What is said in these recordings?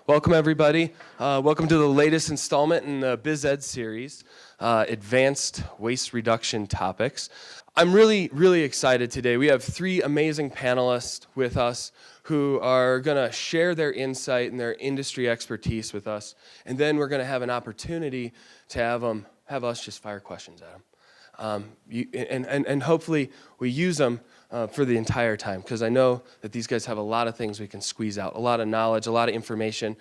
Welcome, everybody. Welcome to the latest installment in the Biz Ed series, Advanced Waste Reduction Topics. I'm really excited today. We have three amazing panelists with us who are going to share their insight and their industry expertise with us, and then we're going to have an opportunity to have us just fire questions at them. And hopefully we use them for the entire time, because I know that these guys have a lot of things we can squeeze out, a lot of knowledge, a lot of information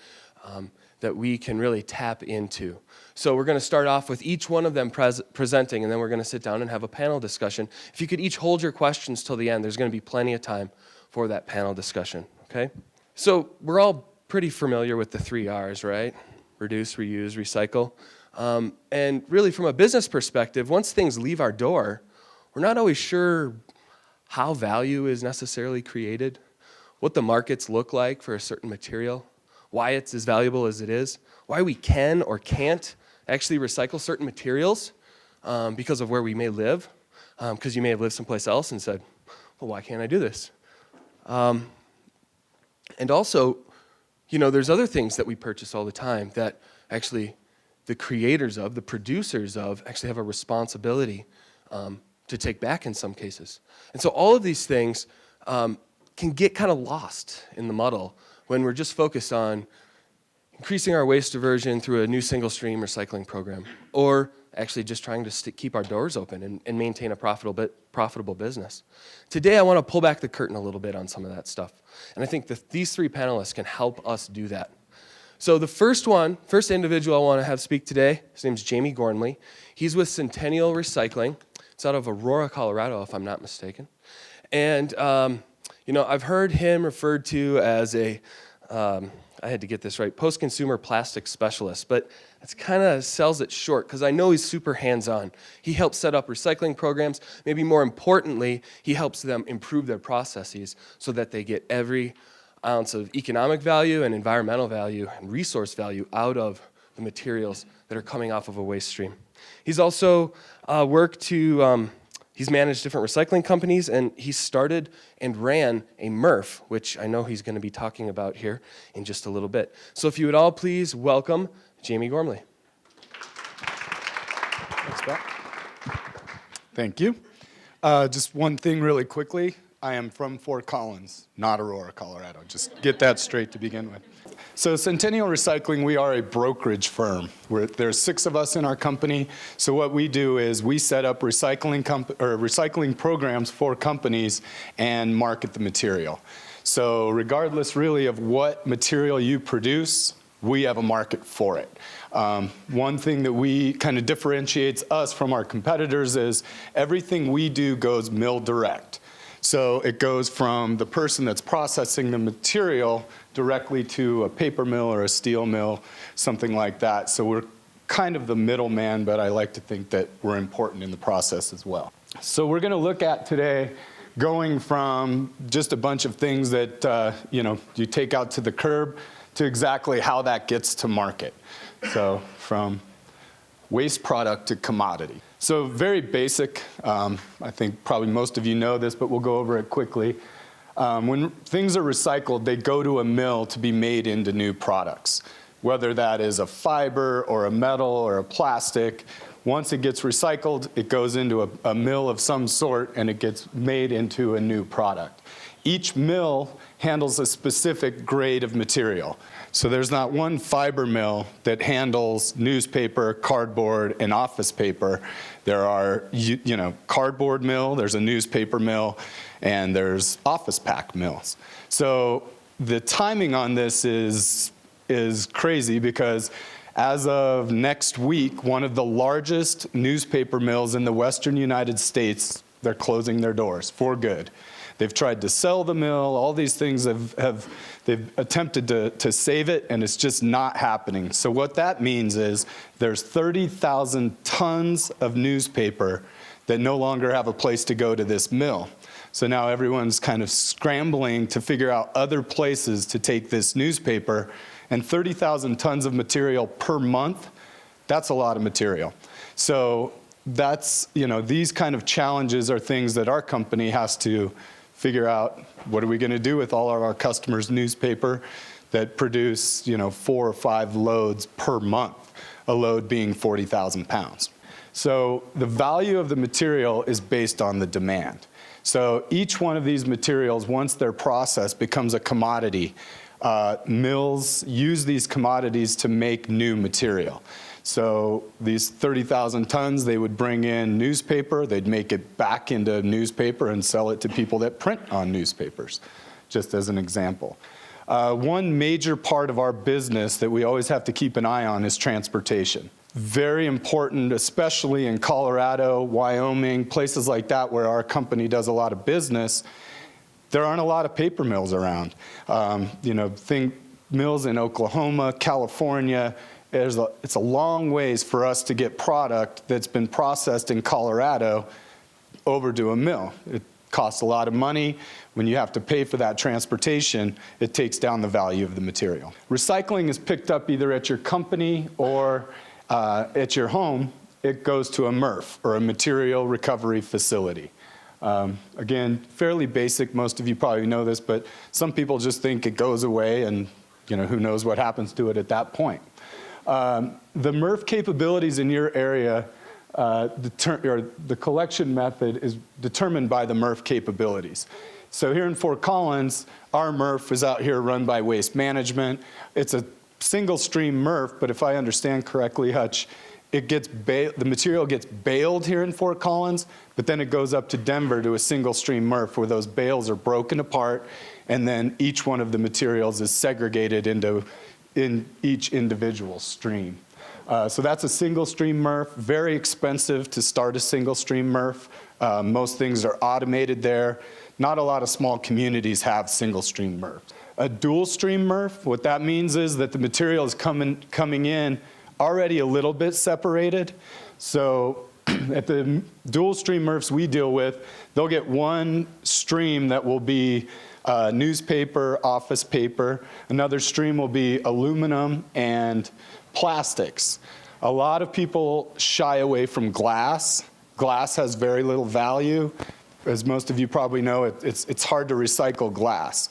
that we can really tap into. So we're going to start off with each one of them presenting, and then we're going to sit down and have a panel discussion. If you could each hold your questions till the end, there's going to be plenty of time for that panel discussion, okay? So we're all pretty familiar with the 3 R's, right? Reduce, reuse, recycle. And really from a business perspective, once things leave our door, we're not always sure how value is necessarily created, what the markets look like for a certain material, why it's as valuable as it is, why we can or can't actually recycle certain materials because of where we may live, because you may have lived someplace else and said, well, why can't I do this? And also, you know, there's other things that we purchase all the time that actually the creators of, the producers of, actually have a responsibility to take back in some cases. And so all of these things can get kind of lost in the muddle when we're just focused on increasing our waste diversion through a new single stream recycling program, or actually just trying to keep our doors open and maintain a profitable business. Today I want to pull back the curtain a little bit on some of that stuff. And I think that these three panelists can help us do that. So the first individual I want to have speak today, his name's Jamie Gormley. He's with Centennial Recycling. It's out of Aurora, Colorado, if I'm not mistaken. And, you know, I've heard him referred to as a, I had to get this right, post-consumer plastics specialist, but it kind of sells it short because I know he's super hands-on. He helps set up recycling programs. Maybe more importantly, he helps them improve their processes so that they get every ounce of economic value and environmental value and resource value out of the materials that are coming off of a waste stream. He's also he's managed different recycling companies, and he started and ran a MRF, which I know he's going to be talking about here in just a little bit. So if you would all please welcome Jamie Gormley. Thanks, Pat. Thank you. Just one thing really quickly. I am from Fort Collins, not Aurora, Colorado. Just get that straight to begin with. So Centennial Recycling, we are a brokerage firm. There's 6 of us in our company. So what we do is we set up recycling programs for companies and market the material. So regardless really of what material you produce, we have a market for it. One thing that we kind of differentiates us from our competitors is everything we do goes mill direct. So it goes from the person that's processing the material directly to a paper mill or a steel mill, something like that. So we're kind of the middleman, but I like to think that we're important in the process as well. So we're going to look at today going from just a bunch of things that you know, you take out to the curb to exactly how that gets to market. So from waste product to commodity. So very basic, I think probably most of you know this, but we'll go over it quickly. When things are recycled, they go to a mill to be made into new products, whether that is a fiber or a metal or a plastic. Once it gets recycled, it goes into a mill of some sort and it gets made into a new product. Each mill handles a specific grade of material. So there's not one fiber mill that handles newspaper, cardboard, and office paper. There are, you know, cardboard mill, there's a newspaper mill, and there's office pack mills. So the timing on this is crazy because as of next week, one of the largest newspaper mills in the western United States, they're closing their doors for good. They've tried to sell the mill, all these things they've attempted to save it, and it's just not happening. So what that means is there's 30,000 tons of newspaper that no longer have a place to go to this mill. So now everyone's kind of scrambling to figure out other places to take this newspaper, and 30,000 tons of material per month, that's a lot of material. So that's, you know, these kind of challenges are things that our company has to figure out, what are we going to do with all of our customers' newspaper that produce, 4 or 5 loads per month, a load being 40,000 pounds. So the value of the material is based on the demand. So each one of these materials, once they're processed, becomes a commodity. Mills use these commodities to make new material. So these 30,000 tons, they would bring in newspaper, they'd make it back into newspaper and sell it to people that print on newspapers, just as an example. One major part of our business that we always have to keep an eye on is transportation. Very important, especially in Colorado, Wyoming, places like that where our company does a lot of business. There aren't a lot of paper mills around. Think mills in Oklahoma, California. It's a long ways for us to get product that's been processed in Colorado over to a mill. It costs a lot of money. When you have to pay for that transportation, it takes down the value of the material. Recycling is picked up either at your company or at your home. It goes to a MRF, or a material recovery facility. Again, fairly basic. Most of you probably know this, but some people just think it goes away and who knows what happens to it at that point. The MRF capabilities in your area, the collection method is determined by the MRF capabilities. So here in Fort Collins, our MRF is out here run by Waste Management. It's a single stream MRF, but if I understand correctly, Hutch, the material gets baled here in Fort Collins, but then it goes up to Denver to a single stream MRF where those bales are broken apart, and then each one of the materials is segregated in each individual stream. So that's a single stream MRF, very expensive to start a single stream MRF. Most things are automated there. Not a lot of small communities have single stream MRFs. A dual stream MRF, what that means is that the material is coming in already a little bit separated. So at the dual stream MRFs we deal with, they'll get one stream that will be newspaper, office paper. Another stream will be aluminum and plastics. A lot of people shy away from glass. Glass has very little value. As most of you probably know, it's hard to recycle glass.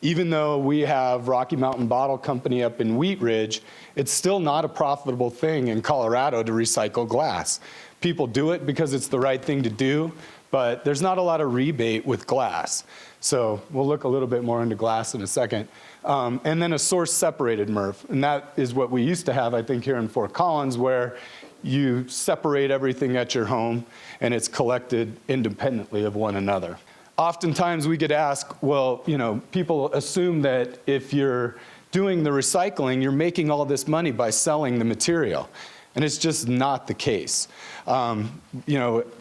Even though we have Rocky Mountain Bottle Company up in Wheat Ridge, it's still not a profitable thing in Colorado to recycle glass. People do it because it's the right thing to do, but there's not a lot of rebate with glass. So we'll look a little bit more into glass in a second. And then a source separated MRF, and that is what we used to have, I think, here in Fort Collins, where you separate everything at your home and it's collected independently of one another. Oftentimes we get asked, well, people assume that if you're doing the recycling, you're making all this money by selling the material. And it's just not the case. I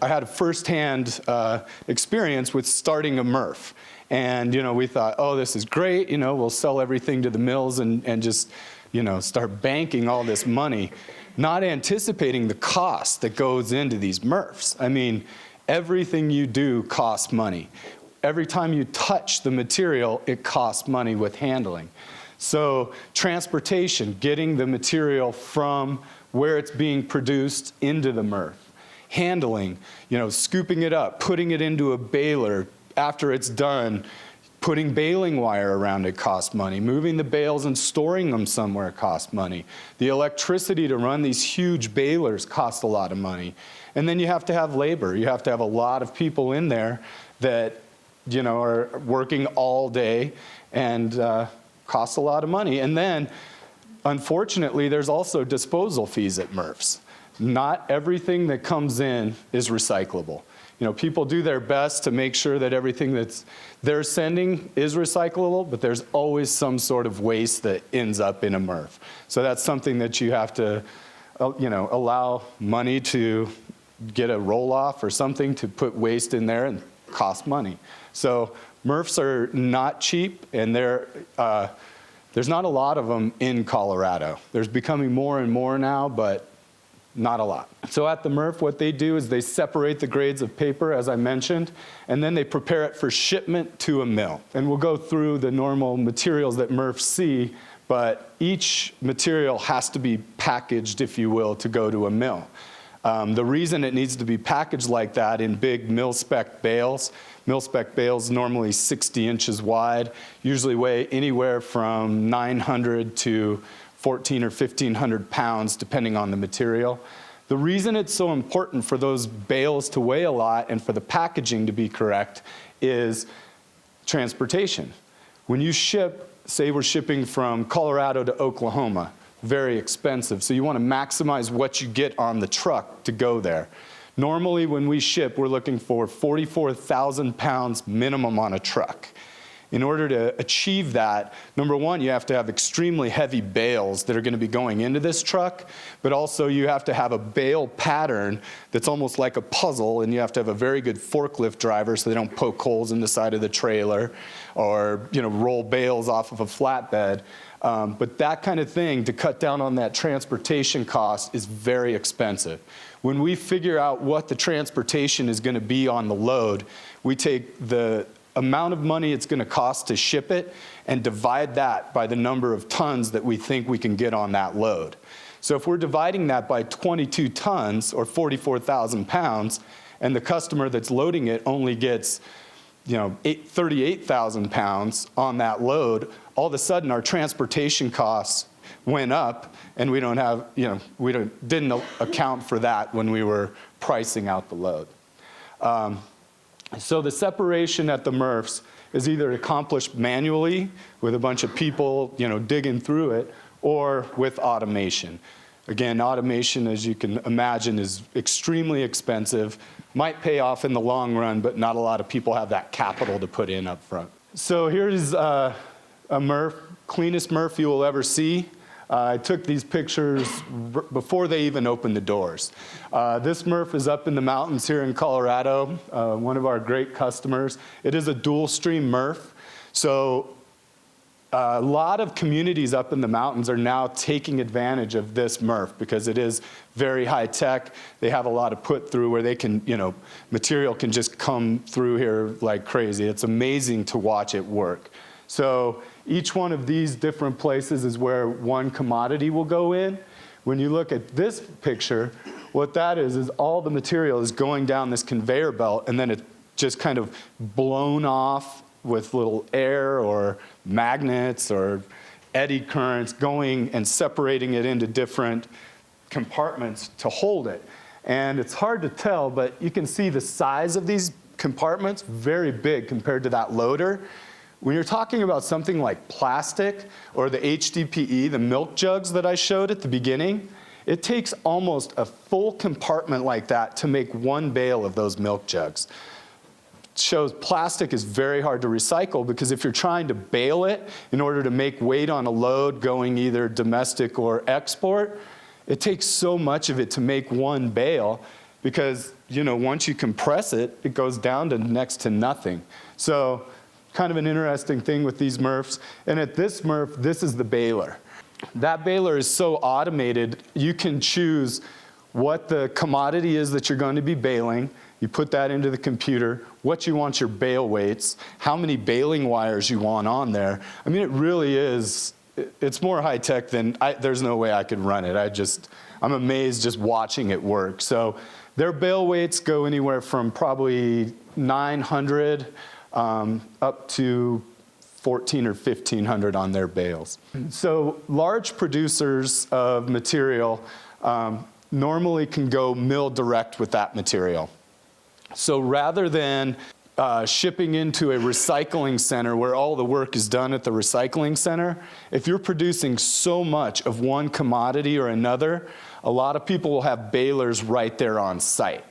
had a firsthand experience with starting a MRF. And we thought, oh, this is great, we'll sell everything to the mills and just start banking all this money, not anticipating the cost that goes into these MRFs. I mean, everything you do costs money. Every time you touch the material, it costs money with handling. So transportation, getting the material from where it's being produced into the MRF. Handling, scooping it up, putting it into a baler. After it's done, putting baling wire around it costs money. Moving the bales and storing them somewhere costs money. The electricity to run these huge balers costs a lot of money. And then you have to have labor. You have to have a lot of people in there that are working all day and costs a lot of money. And then, unfortunately, there's also disposal fees at MRFs. Not everything that comes in is recyclable. People do their best to make sure that everything that they're sending is recyclable, but there's always some sort of waste that ends up in a MRF. So that's something that you have to, allow money to get a roll-off or something to put waste in there and cost money. So MRFs are not cheap, and there's not a lot of them in Colorado. There's becoming more and more now, but not a lot. So at the MRF, what they do is they separate the grades of paper, as I mentioned, and then they prepare it for shipment to a mill. And we'll go through the normal materials that MRFs see, but each material has to be packaged, if you will, to go to a mill. The reason it needs to be packaged like that in big mil-spec bales normally 60 inches wide, usually weigh anywhere from 900 to 1,400 or 1,500 pounds, depending on the material. The reason it's so important for those bales to weigh a lot and for the packaging to be correct is transportation. When you ship, say we're shipping from Colorado to Oklahoma, very expensive, so you want to maximize what you get on the truck to go there. Normally when we ship, we're looking for 44,000 pounds minimum on a truck. In order to achieve that, number one, you have to have extremely heavy bales that are going to be going into this truck, but also you have to have a bale pattern that's almost like a puzzle, and you have to have a very good forklift driver so they don't poke holes in the side of the trailer or, you know, roll bales off of a flatbed. But that kind of thing, to cut down on that transportation cost, is very expensive. When we figure out what the transportation is going to be on the load, we take the amount of money it's going to cost to ship it and divide that by the number of tons that we think we can get on that load. So if we're dividing that by 22 tons or 44,000 pounds and the customer that's loading it only gets, you know, 38,000 pounds on that load, all of a sudden our transportation costs went up, and we don't have, you know, didn't account for that when we were pricing out the load. So the separation at the MRFs is either accomplished manually with a bunch of people, you know, digging through it, or with automation. Again, automation, as you can imagine, is extremely expensive, might pay off in the long run, but not a lot of people have that capital to put in up front. So here's a MRF, cleanest MRF you will ever see. I took these pictures before they even opened the doors. This MRF is up in the mountains here in Colorado, one of our great customers. It is a dual stream MRF. So a lot of communities up in the mountains are now taking advantage of this MRF because it is very high tech. They have a lot of put through where they can, you know, material can just come through here like crazy. It's amazing to watch it work. So each one of these different places is where one commodity will go in. When you look at this picture, what that is all the material is going down this conveyor belt, and then it's just kind of blown off with little air or magnets or eddy currents going and separating it into different compartments to hold it. And it's hard to tell, but you can see the size of these compartments, very big compared to that loader. When you're talking about something like plastic or the HDPE, the milk jugs that I showed at the beginning, it takes almost a full compartment like that to make one bale of those milk jugs. It shows plastic is very hard to recycle because if you're trying to bale it in order to make weight on a load going either domestic or export, it takes so much of it to make one bale because, you know, once you compress it, it goes down to next to nothing. So kind of an interesting thing with these MRFs. And at this MRF, this is the baler. That baler is so automated, you can choose what the commodity is that you're going to be baling. You put that into the computer, what you want your bale weights, how many baling wires you want on there. I mean, it really is, it's more high tech than, there's no way I could run it. I'm amazed just watching it work. So their bale weights go anywhere from probably 900 up to 1,400 or 1,500 on their bales. So large producers of material normally can go mill direct with that material. So rather than shipping into a recycling center where all the work is done at the recycling center, if you're producing so much of one commodity or another, a lot of people will have balers right there on site.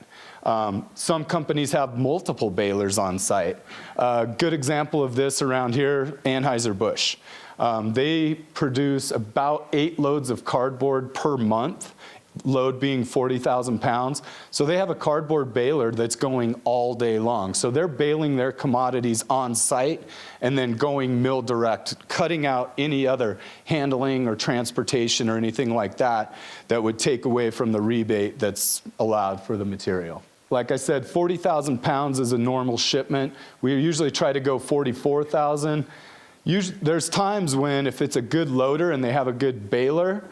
Some companies have multiple balers on site. A good example of this around here, Anheuser-Busch. They produce about 8 loads of cardboard per month, load being 40,000 pounds. So they have a cardboard baler that's going all day long. So they're baling their commodities on site and then going mill direct, cutting out any other handling or transportation or anything like that that would take away from the rebate that's allowed for the material. Like I said, 40,000 pounds is a normal shipment. We usually try to go 44,000. There's times when if it's a good loader and they have a good baler,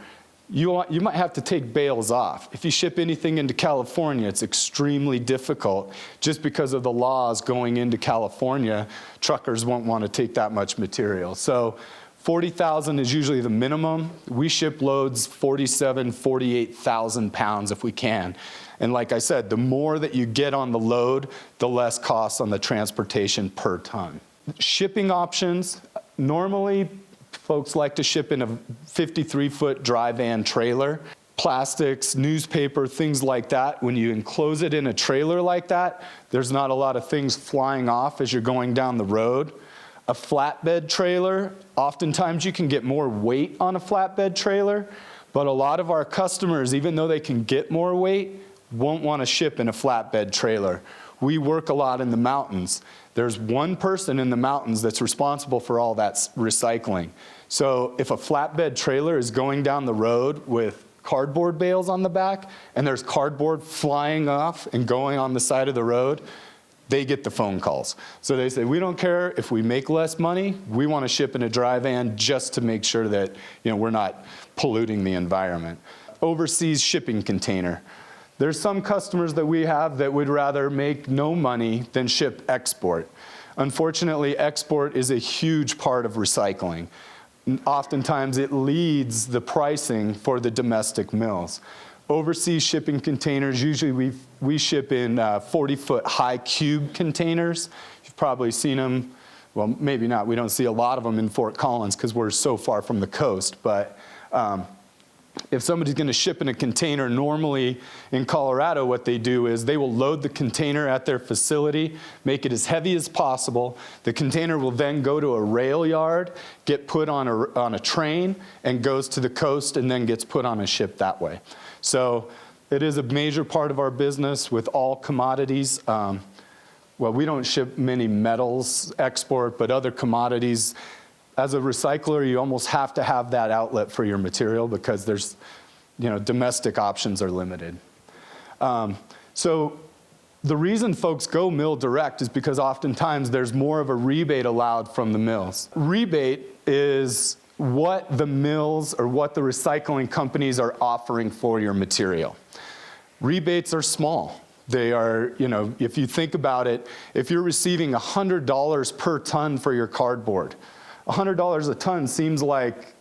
you might have to take bales off. If you ship anything into California, it's extremely difficult. Just because of the laws going into California, truckers won't want to take that much material. So 40,000 is usually the minimum. We ship loads 47, 48,000 pounds if we can. And like I said, the more that you get on the load, the less costs on the transportation per ton. Shipping options, normally folks like to ship in a 53-foot dry van trailer. Plastics, newspaper, things like that. When you enclose it in a trailer like that, there's not a lot of things flying off as you're going down the road. A flatbed trailer, oftentimes you can get more weight on a flatbed trailer, but a lot of our customers, even though they can get more weight, won't want to ship in a flatbed trailer. We work a lot in the mountains. There's one person in the mountains that's responsible for all that recycling. So if a flatbed trailer is going down the road with cardboard bales on the back, and there's cardboard flying off and going on the side of the road, they get the phone calls. So they say, we don't care if we make less money, we want to ship in a dry van just to make sure that we're not polluting the environment. Overseas shipping container. There's some customers that we have that would rather make no money than ship export. Unfortunately, export is a huge part of recycling. Oftentimes it leads the pricing for the domestic mills. Overseas shipping containers, usually we ship in 40-foot high cube containers. You've probably seen them, well, maybe not. We don't see a lot of them in Fort Collins because we're so far from the coast. But if somebody's going to ship in a container, normally in Colorado what they do is they will load the container at their facility, make it as heavy as possible. The container will then go to a rail yard, get put on a train, and goes to the coast and then gets put on a ship that way. So it is a major part of our business with all commodities. Well, we don't ship many metals export, but other commodities. As a recycler, you almost have to have that outlet for your material because there's, domestic options are limited. So the reason folks go mill direct is because oftentimes there's more of a rebate allowed from the mills. Rebate is what the mills or what the recycling companies are offering for your material. Rebates are small. They are, if you think about it, if you're receiving $100 per ton for your cardboard, $100 a ton seems like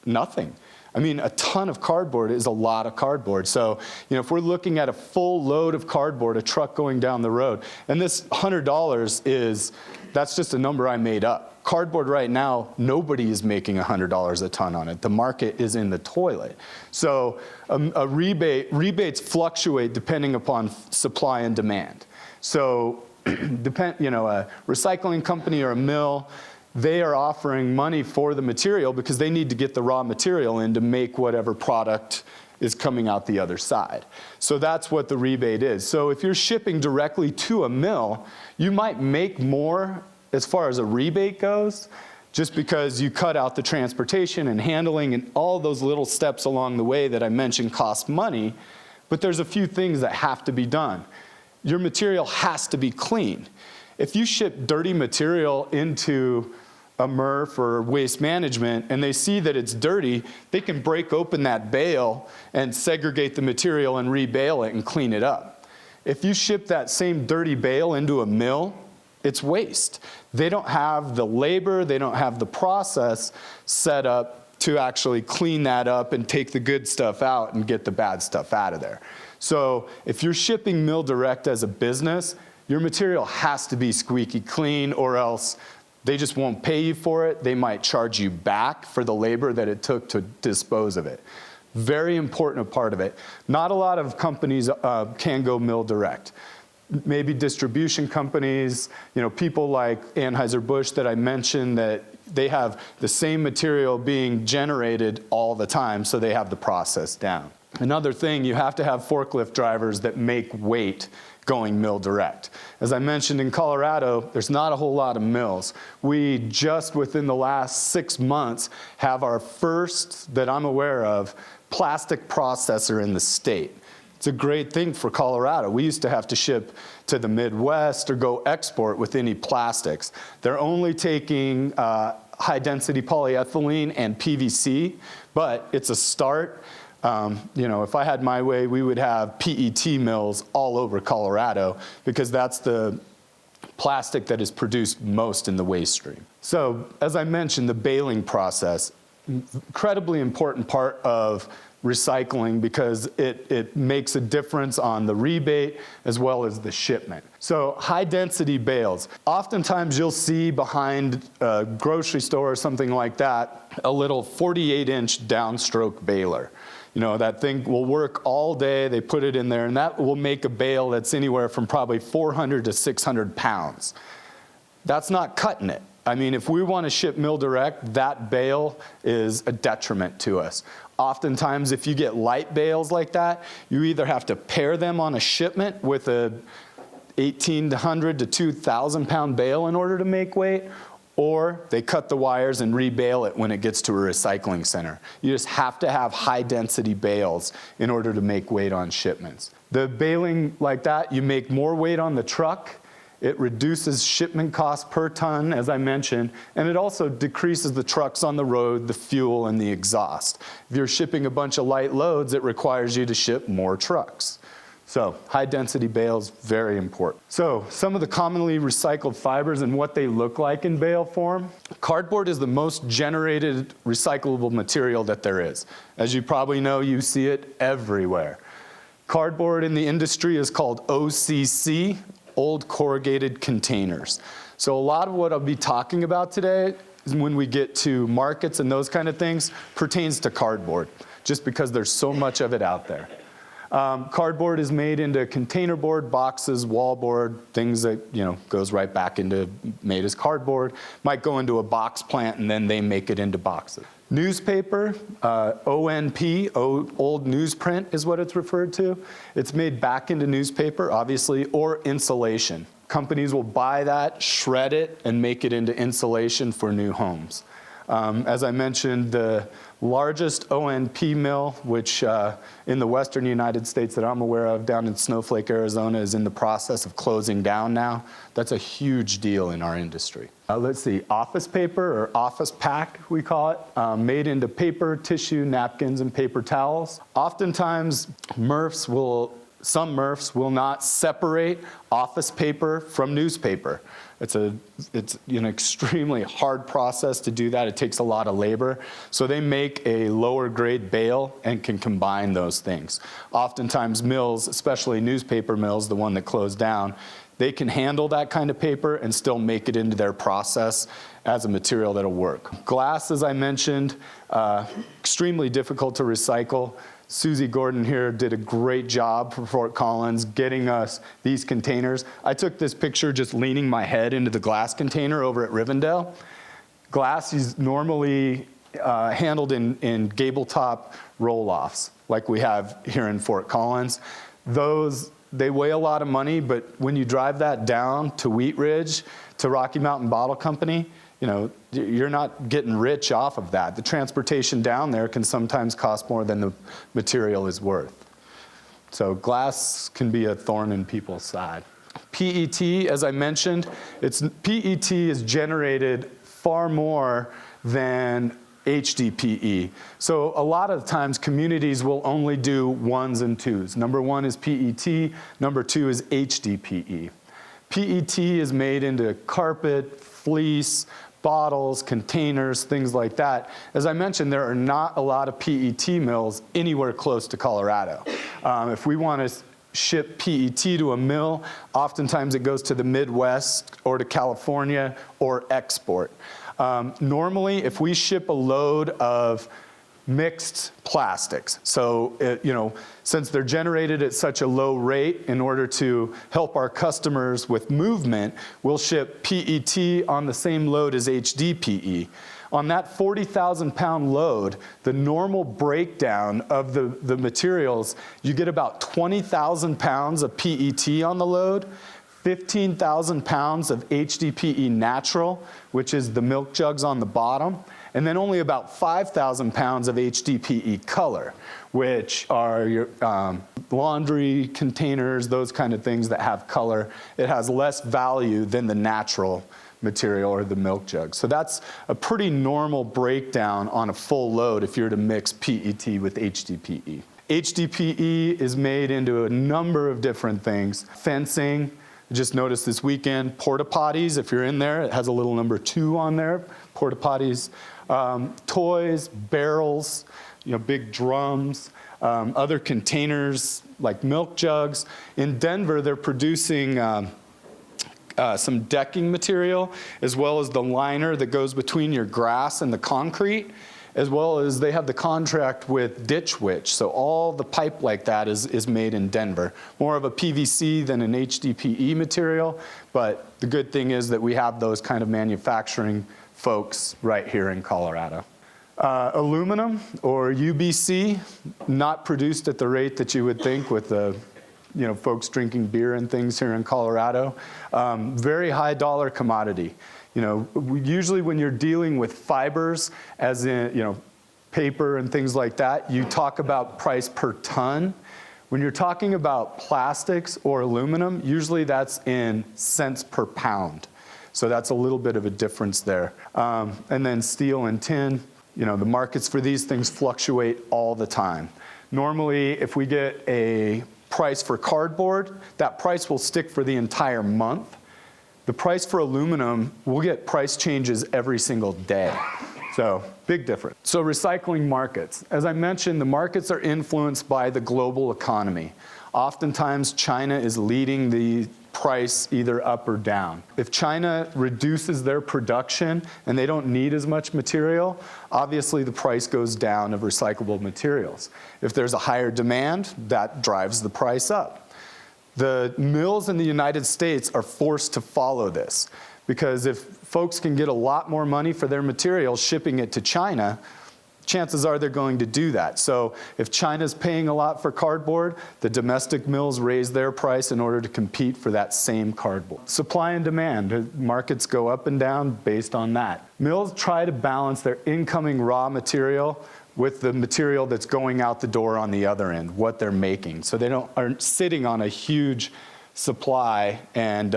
nothing. I mean, a ton of cardboard is a lot of cardboard. So, if we're looking at a full load of cardboard, a truck going down the road, and this $100 that's just a number I made up. Cardboard right now, nobody is making $100 a ton on it. The market is in the toilet. So rebates fluctuate depending upon supply and demand. So a recycling company or a mill, they are offering money for the material because they need to get the raw material in to make whatever product is coming out the other side. So that's what the rebate is. So if you're shipping directly to a mill, you might make more as far as a rebate goes, just because you cut out the transportation and handling and all those little steps along the way that I mentioned cost money, but there's a few things that have to be done. Your material has to be clean. If you ship dirty material into a MRF or waste management and they see that it's dirty, they can break open that bale and segregate the material and rebale it and clean it up. If you ship that same dirty bale into a mill, it's waste. They don't have the labor, they don't have the process set up to actually clean that up and take the good stuff out and get the bad stuff out of there. So if you're shipping mill direct as a business, your material has to be squeaky clean or else they just won't pay you for it. They might charge you back for the labor that it took to dispose of it. Very important part of it. Not a lot of companies can go mill direct. Maybe distribution companies, people like Anheuser-Busch that I mentioned, that they have the same material being generated all the time, so they have the process down. Another thing, you have to have forklift drivers that make weight going mill direct. As I mentioned, in Colorado, there's not a whole lot of mills. We just within the last 6 months have our first, that I'm aware of, plastic processor in the state. It's a great thing for Colorado. We used to have to ship to the Midwest or go export with any plastics. They're only taking high-density polyethylene and PVC, but it's a start. You know, if I had my way, we would have PET mills all over Colorado because that's the plastic that is produced most in the waste stream. So, as I mentioned, the baling process, incredibly important part of recycling because it makes a difference on the rebate as well as the shipment. So high density bales. Oftentimes you'll see behind a grocery store or something like that, a little 48-inch downstroke baler. You know, that thing will work all day, they put it in there, and that will make a bale that's anywhere from probably 400 to 600 pounds. That's not cutting it. I mean, if we want to ship mill direct, that bale is a detriment to us. Oftentimes, if you get light bales like that, you either have to pair them on a shipment with a 1,800 to 2,000 pound bale in order to make weight, or they cut the wires and rebale it when it gets to a recycling center. You just have to have high density bales in order to make weight on shipments. The baling like that, you make more weight on the truck. It reduces shipment costs per ton, as I mentioned, and it also decreases the trucks on the road, the fuel, and the exhaust. If you're shipping a bunch of light loads, it requires you to ship more trucks. So high-density bales, very important. So some of the commonly recycled fibers and what they look like in bale form. Cardboard is the most generated recyclable material that there is. As you probably know, you see it everywhere. Cardboard in the industry is called OCC, old corrugated containers. So a lot of what I'll be talking about today is when we get to markets and those kind of things pertains to cardboard, just because there's so much of it out there. Cardboard is made into container board, boxes, wallboard, things that, you know, goes right back into made as cardboard. Might go into a box plant and then they make it into boxes. Newspaper, ONP, old newsprint is what it's referred to. It's made back into newspaper, obviously, or insulation. Companies will buy that, shred it, and make it into insulation for new homes. As I mentioned, the largest ONP mill, which in the western United States that I'm aware of, down in Snowflake, Arizona, is in the process of closing down now. That's a huge deal in our industry. Let's see, office paper, or office pack, we call it, made into paper, tissue, napkins, and paper towels. Oftentimes, some MRFs will not separate office paper from newspaper. It's an extremely hard process to do that. It takes a lot of labor. So they make a lower grade bale and can combine those things. Oftentimes mills, especially newspaper mills, the one that closed down, they can handle that kind of paper and still make it into their process as a material that'll work. Glass, as I mentioned, extremely difficult to recycle. Susie Gordon here did a great job for Fort Collins getting us these containers. I took this picture just leaning my head into the glass container over at Rivendell. Glass is normally handled in gable top roll-offs like we have here in Fort Collins. They weigh a lot of money, but when you drive that down to Wheat Ridge, to Rocky Mountain Bottle Company, you know, you're not getting rich off of that. The transportation down there can sometimes cost more than the material is worth. So glass can be a thorn in people's side. PET, as I mentioned, PET is generated far more than HDPE. So a lot of times communities will only do ones and twos. Number one is PET, number two is HDPE. PET is made into carpet, fleece, bottles, containers, things like that. As I mentioned, there are not a lot of PET mills anywhere close to Colorado. If we want to ship PET to a mill, oftentimes it goes to the Midwest or to California or export. Normally, if we ship a load of mixed plastics, so since they're generated at such a low rate, in order to help our customers with movement, we'll ship PET on the same load as HDPE. On that 40,000 pound load, the normal breakdown of the materials, you get about 20,000 pounds of PET on the load, 15,000 pounds of HDPE natural, which is the milk jugs on the bottom, and then only about 5,000 pounds of HDPE color, which are your laundry containers, those kind of things that have color. It has less value than the natural material, or the milk jug. So that's a pretty normal breakdown on a full load if you're to mix PET with HDPE. HDPE is made into a number of different things. Fencing, just noticed this weekend, porta potties, if you're in there, it has a little number 2 on there, porta potties, toys, barrels, big drums, other containers like milk jugs. In Denver, they're producing some decking material, as well as the liner that goes between your grass and the concrete, as well as they have the contract with Ditch Witch. So all the pipe like that is made in Denver. More of a PVC than an HDPE material, but the good thing is that we have those kind of manufacturing folks right here in Colorado. Aluminum, or UBC, not produced at the rate that you would think with the folks drinking beer and things here in Colorado. Very high dollar commodity. Usually when you're dealing with fibers, as in, paper and things like that, you talk about price per ton. When you're talking about plastics or aluminum, usually that's in cents per pound. So that's a little bit of a difference there. And then steel and tin, the markets for these things fluctuate all the time. Normally, if we get a price for cardboard, that price will stick for the entire month. The price for aluminum, we'll get price changes every single day. So, big difference. So recycling markets. As I mentioned, the markets are influenced by the global economy. Oftentimes, China is leading the price either up or down. If China reduces their production and they don't need as much material, obviously the price goes down of recyclable materials. If there's a higher demand, that drives the price up. The mills in the United States are forced to follow this, because if folks can get a lot more money for their material shipping it to China, chances are they're going to do that. So if China's paying a lot for cardboard, the domestic mills raise their price in order to compete for that same cardboard. Supply and demand, markets go up and down based on that. Mills try to balance their incoming raw material with the material that's going out the door on the other end, what they're making. So they aren't sitting on a huge supply, and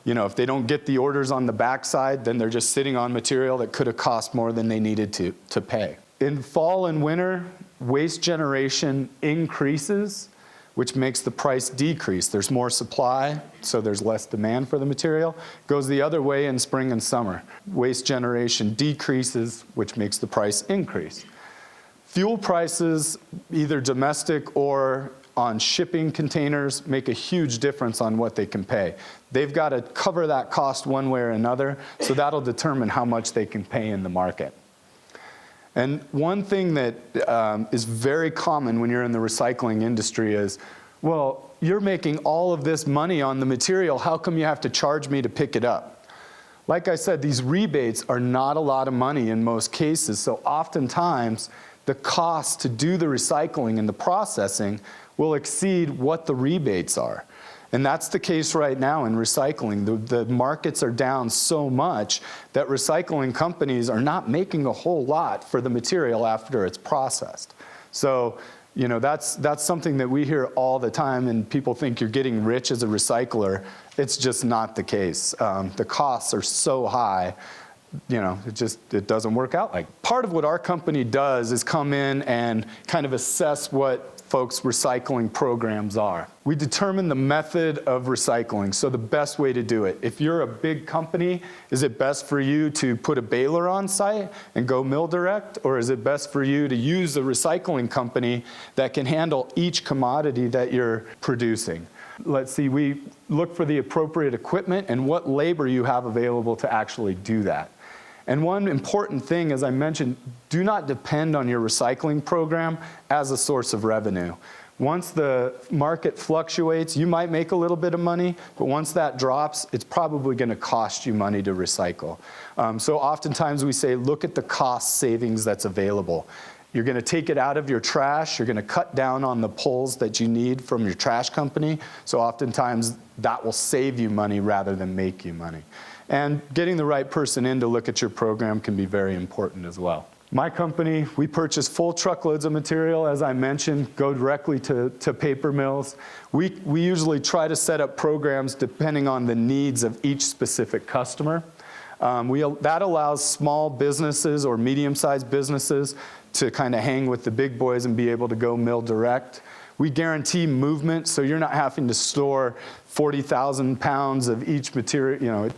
if they don't get the orders on the backside, then they're just sitting on material that could have cost more than they needed to pay. In fall and winter, waste generation increases, which makes the price decrease. There's more supply, so there's less demand for the material. Goes the other way in spring and summer. Waste generation decreases, which makes the price increase. Fuel prices, either domestic or on shipping containers, make a huge difference on what they can pay. They've got to cover that cost one way or another, so that'll determine how much they can pay in the market. And one thing that is very common when you're in the recycling industry is, well, you're making all of this money on the material, how come you have to charge me to pick it up? Like I said, these rebates are not a lot of money in most cases, so oftentimes the cost to do the recycling and the processing will exceed what the rebates are. And that's the case right now in recycling. The markets are down so much that recycling companies are not making a whole lot for the material after it's processed. So, that's something that we hear all the time, and people think you're getting rich as a recycler. It's just not the case. The costs are so high, it doesn't work out like. Part of what our company does is come in and kind of assess what folks' recycling programs are. We determine the method of recycling, so the best way to do it. If you're a big company, is it best for you to put a baler on site and go mill direct, or is it best for you to use a recycling company that can handle each commodity that you're producing? Let's see, we look for the appropriate equipment and what labor you have available to actually do that. And one important thing, as I mentioned, do not depend on your recycling program as a source of revenue. Once the market fluctuates, you might make a little bit of money, but once that drops, it's probably going to cost you money to recycle. So oftentimes we say, look at the cost savings that's available. You're going to take it out of your trash. You're going to cut down on the pulls that you need from your trash company. So oftentimes that will save you money rather than make you money. And getting the right person in to look at your program can be very important as well. My company, we purchase full truckloads of material, as I mentioned, go directly to paper mills. We usually try to set up programs depending on the needs of each specific customer. That allows small businesses or medium-sized businesses to kind of hang with the big boys and be able to go mill direct. We guarantee movement, so you're not having to store 40,000 pounds of each material. You know,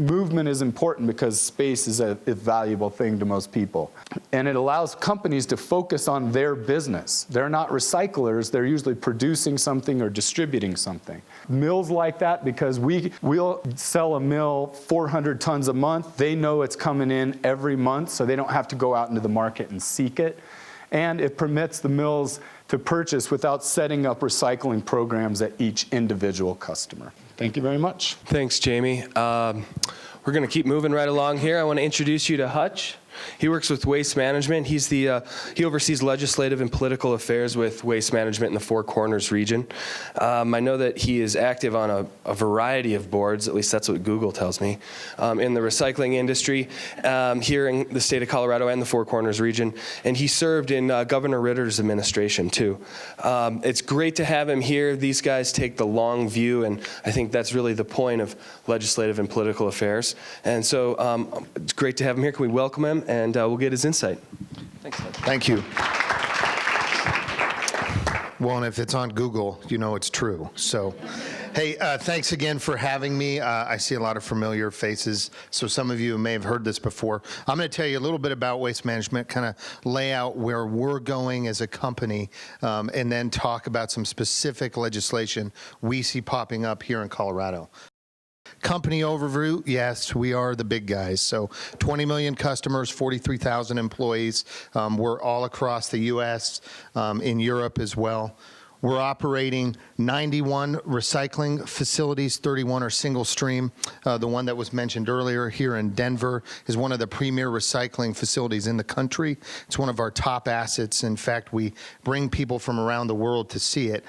movement is important because space is a valuable thing to most people. And it allows companies to focus on their business. They're not recyclers, they're usually producing something or distributing something. Mills like that because we'll sell a mill 400 tons a month. They know it's coming in every month, so they don't have to go out into the market and seek it. And it permits the mills to purchase without setting up recycling programs at each individual customer. Thank you very much. Thanks, Jamie. We're going to keep moving right along here. I want to introduce you to Hutch. He works with waste management. He oversees legislative and political affairs with waste management in the Four Corners region. I know that he is active on a variety of boards, at least that's what Google tells me, in the recycling industry here in the state of Colorado and the Four Corners region. And he served in Governor Ritter's administration too. It's great to have him here. These guys take the long view, and I think that's really the point of legislative and political affairs. And so it's great to have him here. Can we welcome him? And we'll get his insight. Thanks, Hutch. Thank you. Well, and if it's on Google, you know it's true. So, hey, thanks again for having me. I see a lot of familiar faces, so some of you may have heard this before. I'm going to tell you a little bit about waste management, kind of lay out where we're going as a company, and then talk about some specific legislation we see popping up here in Colorado. Company overview, yes, we are the big guys. So 20 million customers, 43,000 employees. We're all across the U.S., in Europe as well. We're operating 91 recycling facilities, 31 are single stream. The one that was mentioned earlier here in Denver is one of the premier recycling facilities in the country. It's one of our top assets. In fact, we bring people from around the world to see it.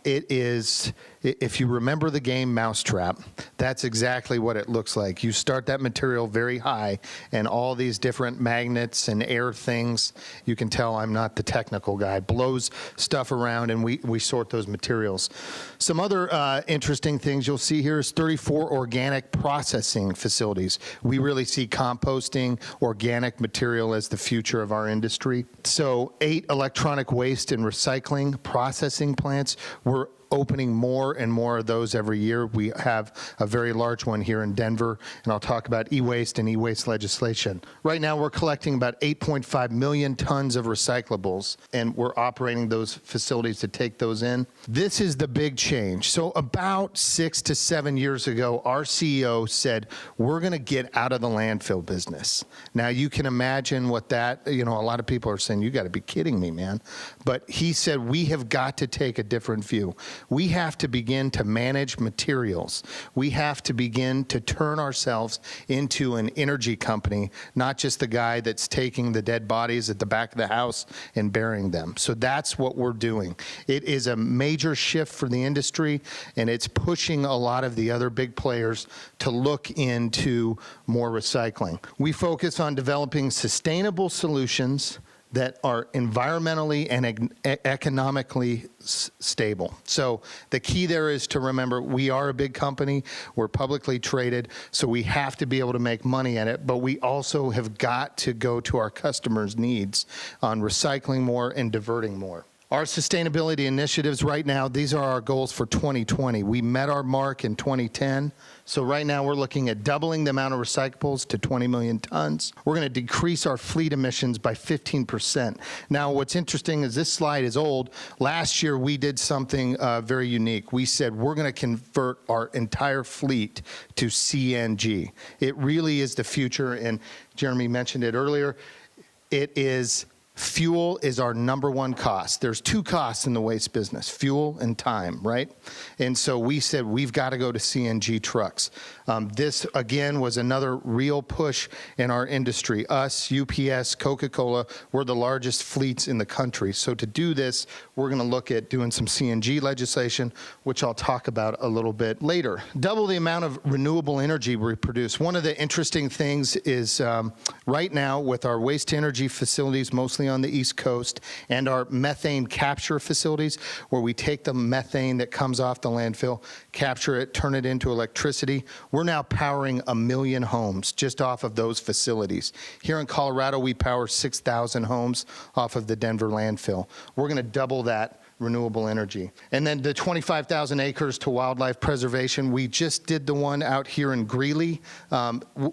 It is, if you remember the game Mousetrap, that's exactly what it looks like. You start that material very high, and all these different magnets and air things, you can tell I'm not the technical guy, blows stuff around, and we sort those materials. Some other interesting things you'll see here is 34 organic processing facilities. We really see composting, organic material as the future of our industry. So 8 electronic waste and recycling processing plants. We're opening more and more of those every year. We have a very large one here in Denver, and I'll talk about e-waste and e-waste legislation. Right now, we're collecting about 8.5 million tons of recyclables, and we're operating those facilities to take those in. This is the big change. So about 6 to 7 years ago, our CEO said, we're going to get out of the landfill business. Now, you can imagine what that, a lot of people are saying, you got to be kidding me, man. But he said, we have got to take a different view. We have to begin to manage materials. We have to begin to turn ourselves into an energy company, not just the guy that's taking the dead bodies at the back of the house and burying them. So that's what we're doing. It is a major shift for the industry, and it's pushing a lot of the other big players to look into more recycling. We focus on developing sustainable solutions that are environmentally and economically stable. So the key there is to remember we are a big company, we're publicly traded, so we have to be able to make money at it, but we also have got to go to our customers' needs on recycling more and diverting more. Our sustainability initiatives right now, these are our goals for 2020. We met our mark in 2010. So right now we're looking at doubling the amount of recyclables to 20 million tons. We're going to decrease our fleet emissions by 15%. Now what's interesting is this slide is old. Last year we did something very unique. We said we're going to convert our entire fleet to CNG. It really is the future, and Jeremy mentioned it earlier. Fuel is our #1 cost. There's 2 costs in the waste business, fuel and time, right? And so we said we've got to go to CNG trucks. This, again, was another real push in our industry. Us, UPS, Coca-Cola, we're the largest fleets in the country. So to do this, we're going to look at doing some CNG legislation, which I'll talk about a little bit later. Double the amount of renewable energy we produce. One of the interesting things is right now with our waste to energy facilities, mostly mostly on the East Coast, and our methane capture facilities, where we take the methane that comes off the landfill, capture it, turn it into electricity. We're now powering 1 million homes just off of those facilities. Here in Colorado, we power 6,000 homes off of the Denver landfill. We're going to double that renewable energy. And then the 25,000 acres to wildlife preservation, we just did the one out here in Greeley.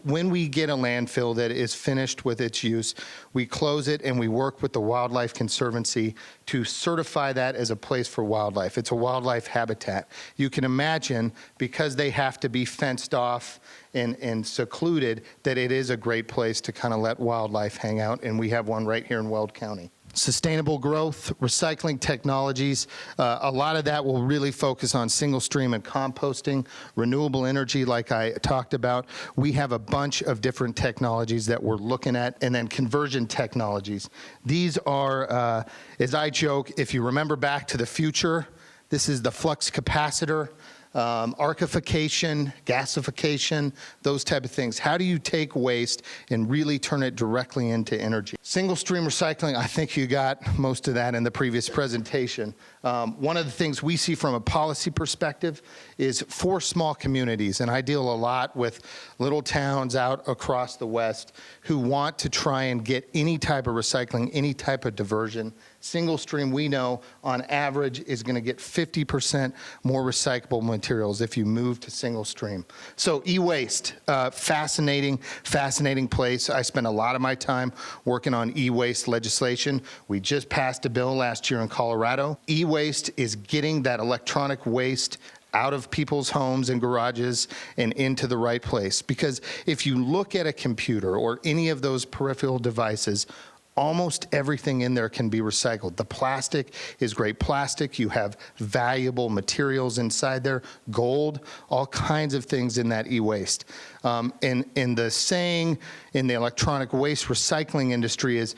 When we get a landfill that is finished with its use, we close it and we work with the Wildlife Conservancy to certify that as a place for wildlife. It's a wildlife habitat. You can imagine, because they have to be fenced off and secluded, that it is a great place to kind of let wildlife hang out, and we have one right here in Weld County. Sustainable growth, recycling technologies, a lot of that will really focus on single stream and composting, renewable energy like I talked about. We have a bunch of different technologies that we're looking at, and then conversion technologies. These are, as I joke, if you remember Back to the Future, this is the flux capacitor. Archification, gasification, those type of things. How do you take waste and really turn it directly into energy? Single stream recycling, I think you got most of that in the previous presentation. One of the things we see from a policy perspective is for small communities, and I deal a lot with little towns out across the West who want to try and get any type of recycling, any type of diversion. Single stream, we know, on average, is going to get 50% more recyclable materials if you move to single stream. So e-waste, fascinating place. I spend a lot of my time working on e-waste legislation. We just passed a bill last year in Colorado. E-waste is getting that electronic waste out of people's homes and garages and into the right place. Because if you look at a computer or any of those peripheral devices, almost everything in there can be recycled. The plastic is great plastic. You have valuable materials inside there, gold, all kinds of things in that e-waste. And the saying in the electronic waste recycling industry is,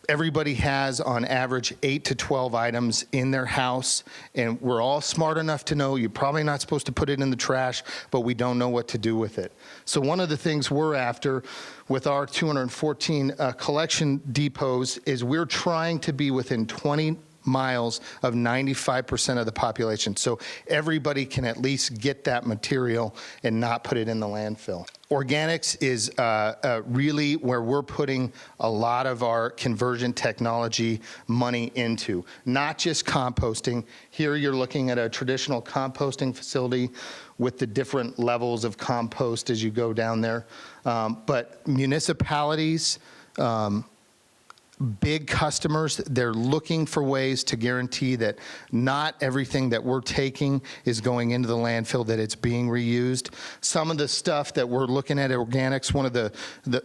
everybody has, on average, 8 to 12 items in their house, and we're all smart enough to know you're probably not supposed to put it in the trash, but we don't know what to do with it. So one of the things we're after with our 214 collection depots is we're trying to be within 20 miles of 95% of the population, so everybody can at least get that material and not put it in the landfill. Organics is really where we're putting a lot of our conversion technology money into, not just composting. Here you're looking at a traditional composting facility with the different levels of compost as you go down there. But municipalities, big customers, they're looking for ways to guarantee that not everything that we're taking is going into the landfill, that it's being reused. Some of the stuff that we're looking at organics, one of the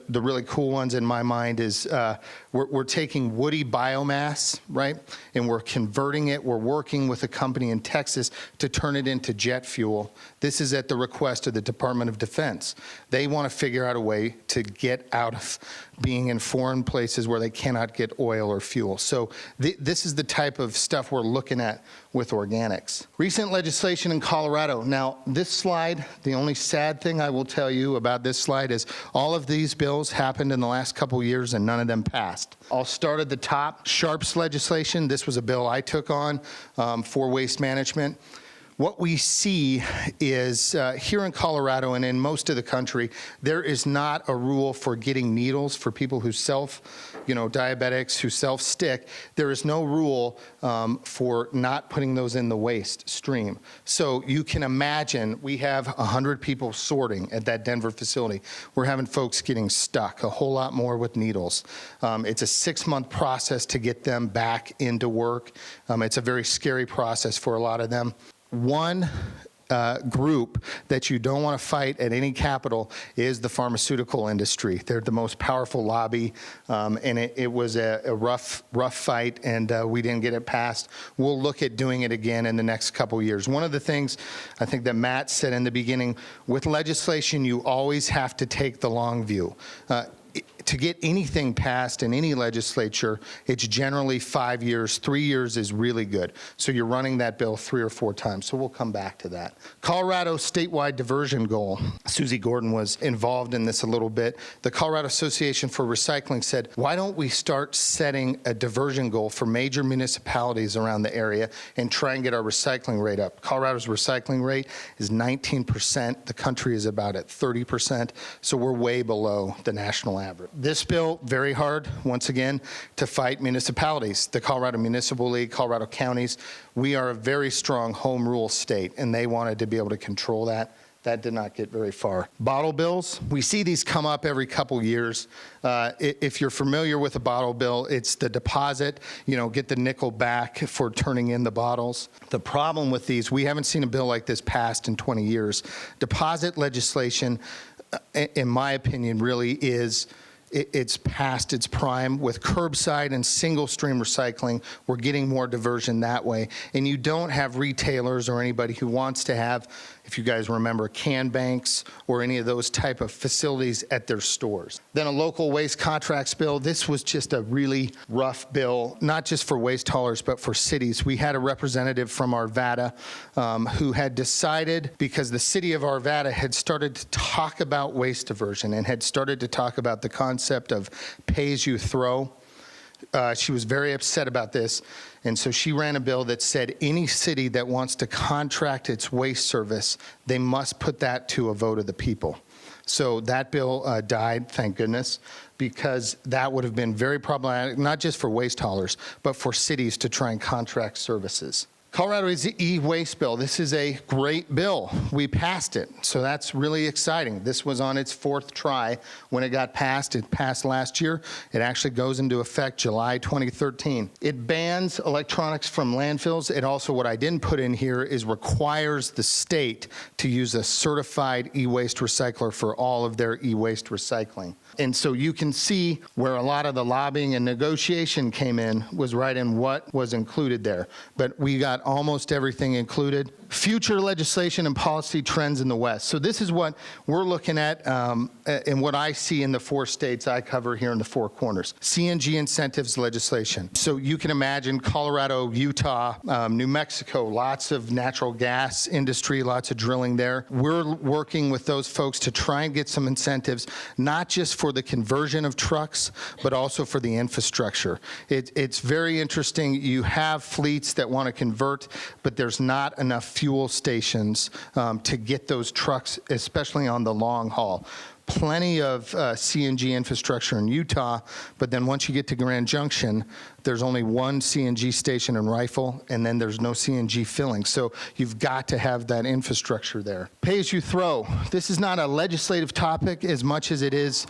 really cool ones in my mind is we're taking woody biomass, right? And we're converting it. We're working with a company in Texas to turn it into jet fuel. This is at the request of the Department of Defense. They want to figure out a way to get out of being in foreign places where they cannot get oil or fuel. So this is the type of stuff we're looking at with organics. Recent legislation in Colorado. Now, this slide, the only sad thing I will tell you about this slide is all of these bills happened in the last couple years and none of them passed. I'll start at the top. Sharps legislation. This was a bill I took on for waste management. What we see is here in Colorado and in most of the country, there is not a rule for getting needles for people who diabetics who self-stick. There is no rule for not putting those in the waste stream. So you can imagine we have 100 people sorting at that Denver facility. We're having folks getting stuck, a whole lot more with needles. It's a 6-month process to get them back into work. It's a very scary process for a lot of them. One group that you don't want to fight at any capital is the pharmaceutical industry. They're the most powerful lobby, and it was a rough fight, and we didn't get it passed. We'll look at doing it again in the next couple years. One of the things I think that Matt said in the beginning, with legislation, you always have to take the long view. to get anything passed in any legislature, it's generally 5 years. 3 years is really good. So you're running that bill 3 or 4 times. So we'll come back to that. Colorado statewide diversion goal. Susie Gordon was involved in this a little bit. The Colorado Association for Recycling said, why don't we start setting a diversion goal for major municipalities around the area and try and get our recycling rate up. Colorado's recycling rate is 19%. The country is about at 30%. So we're way below the national average. This bill, very hard, once again, to fight municipalities. The Colorado Municipal League, Colorado counties, we are a very strong home rule state, and they wanted to be able to control that. That did not get very far. Bottle bills, we see these come up every couple years. If you're familiar with a bottle bill, it's the deposit, get the nickel back for turning in the bottles. The problem with these, we haven't seen a bill like this passed in 20 years. Deposit legislation, in my opinion, really is, it's past its prime. With curbside and single stream recycling, we're getting more diversion that way. And you don't have retailers or anybody who wants to have, if you guys remember, can banks or any of those type of facilities at their stores. Then a local waste contracts bill. This was just a really rough bill, not just for waste haulers, but for cities. We had a representative from Arvada who had decided, because the city of Arvada had started to talk about waste diversion and had started to talk about the concept of pay-as-you-throw. She was very upset about this, and so she ran a bill that said any city that wants to contract its waste service, they must put that to a vote of the people. So that bill died, thank goodness, because that would have been very problematic, not just for waste haulers, but for cities to try and contract services. Colorado's e-waste bill. This is a great bill. We passed it, so that's really exciting. This was on its 4th try when it got passed. It passed last year. It actually goes into effect July 2013. It bans electronics from landfills. It also, what I didn't put in here, is requires the state to use a certified e-waste recycler for all of their e-waste recycling. And so you can see where a lot of the lobbying and negotiation came in was right in what was included there. But we got almost everything included. Future legislation and policy trends in the West. So this is what we're looking at and what I see in the 4 states I cover here in the 4 corners. CNG incentives legislation. So you can imagine Colorado, Utah, New Mexico, lots of natural gas industry, lots of drilling there. We're working with those folks to try and get some incentives, not just for the conversion of trucks, but also for the infrastructure. It's very interesting. You have fleets that want to convert, but there's not enough fuel stations to get those trucks, especially on the long haul. Plenty of CNG infrastructure in Utah, but then once you get to Grand Junction, there's only one CNG station in Rifle, and then there's no CNG filling. So you've got to have that infrastructure there. Pay-as-you-throw. This is not a legislative topic as much as it is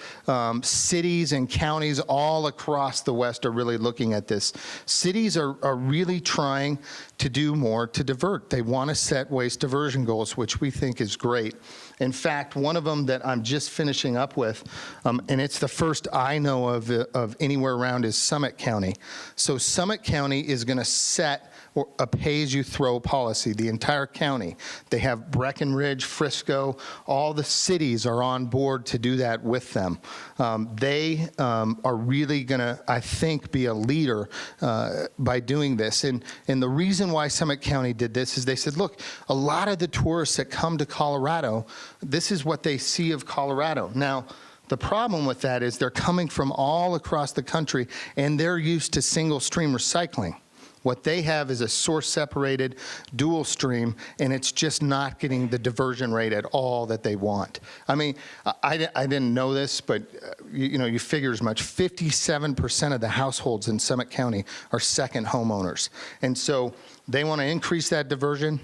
cities and counties all across the West are really looking at this. Cities are really trying to do more to divert. They want to set waste diversion goals, which we think is great. In fact, one of them that I'm just finishing up with, and it's the first I know of anywhere around, is Summit County. So Summit County is going to set a pay-as-you-throw policy, the entire county. They have Breckenridge, Frisco, all the cities are on board to do that with them. They are really going to, I think, be a leader by doing this. And the reason why Summit County did this is they said, look, a lot of the tourists that come to Colorado, this is what they see of Colorado. Now, the problem with that is they're coming from all across the country, and they're used to single stream recycling. What they have is a source-separated dual stream, and it's just not getting the diversion rate at all that they want. I mean, I didn't know this, but you figure as much. 57% of the households in Summit County are second homeowners. And so they want to increase that diversion.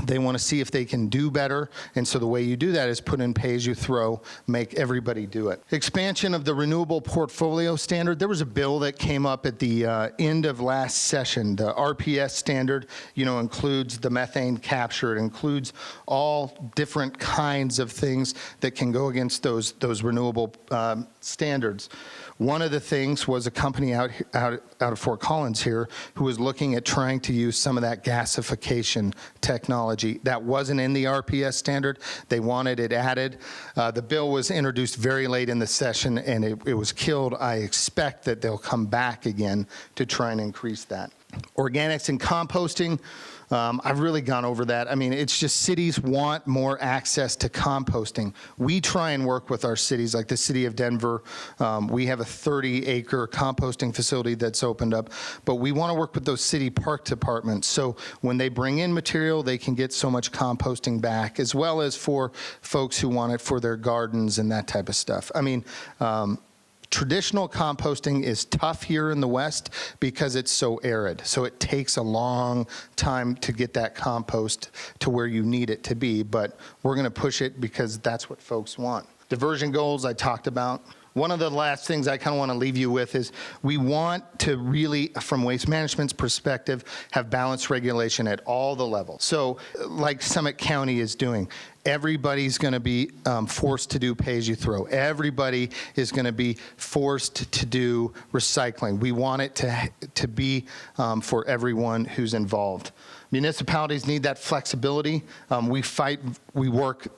They want to see if they can do better, and so the way you do that is put in pay-as-you-throw, make everybody do it. Expansion of the renewable portfolio standard. There was a bill that came up at the end of last session. The RPS standard, includes the methane capture. It includes all different kinds of things that can go against those renewable standards. One of the things was a company out of Fort Collins here who was looking at trying to use some of that gasification technology. That wasn't in the RPS standard. They wanted it added. The bill was introduced very late in the session, and it was killed. I expect that they'll come back again to try and increase that. Organics and composting. I've really gone over that. I mean, it's just cities want more access to composting. We try and work with our cities, like the city of Denver. We have a 30-acre composting facility that's opened up, but we want to work with those city park departments. So when they bring in material, they can get so much composting back, as well as for folks who want it for their gardens and that type of stuff. I mean, traditional composting is tough here in the West because it's so arid. So it takes a long time to get that compost to where you need it to be, but we're going to push it because that's what folks want. Diversion goals I talked about. One of the last things I kind of want to leave you with is we want to really, from Waste Management's perspective, have balanced regulation at all the levels. So like Summit County is doing, everybody's going to be forced to do pay-as-you-throw. Everybody is going to be forced to do recycling. We want it to be for everyone who's involved. Municipalities need that flexibility. We work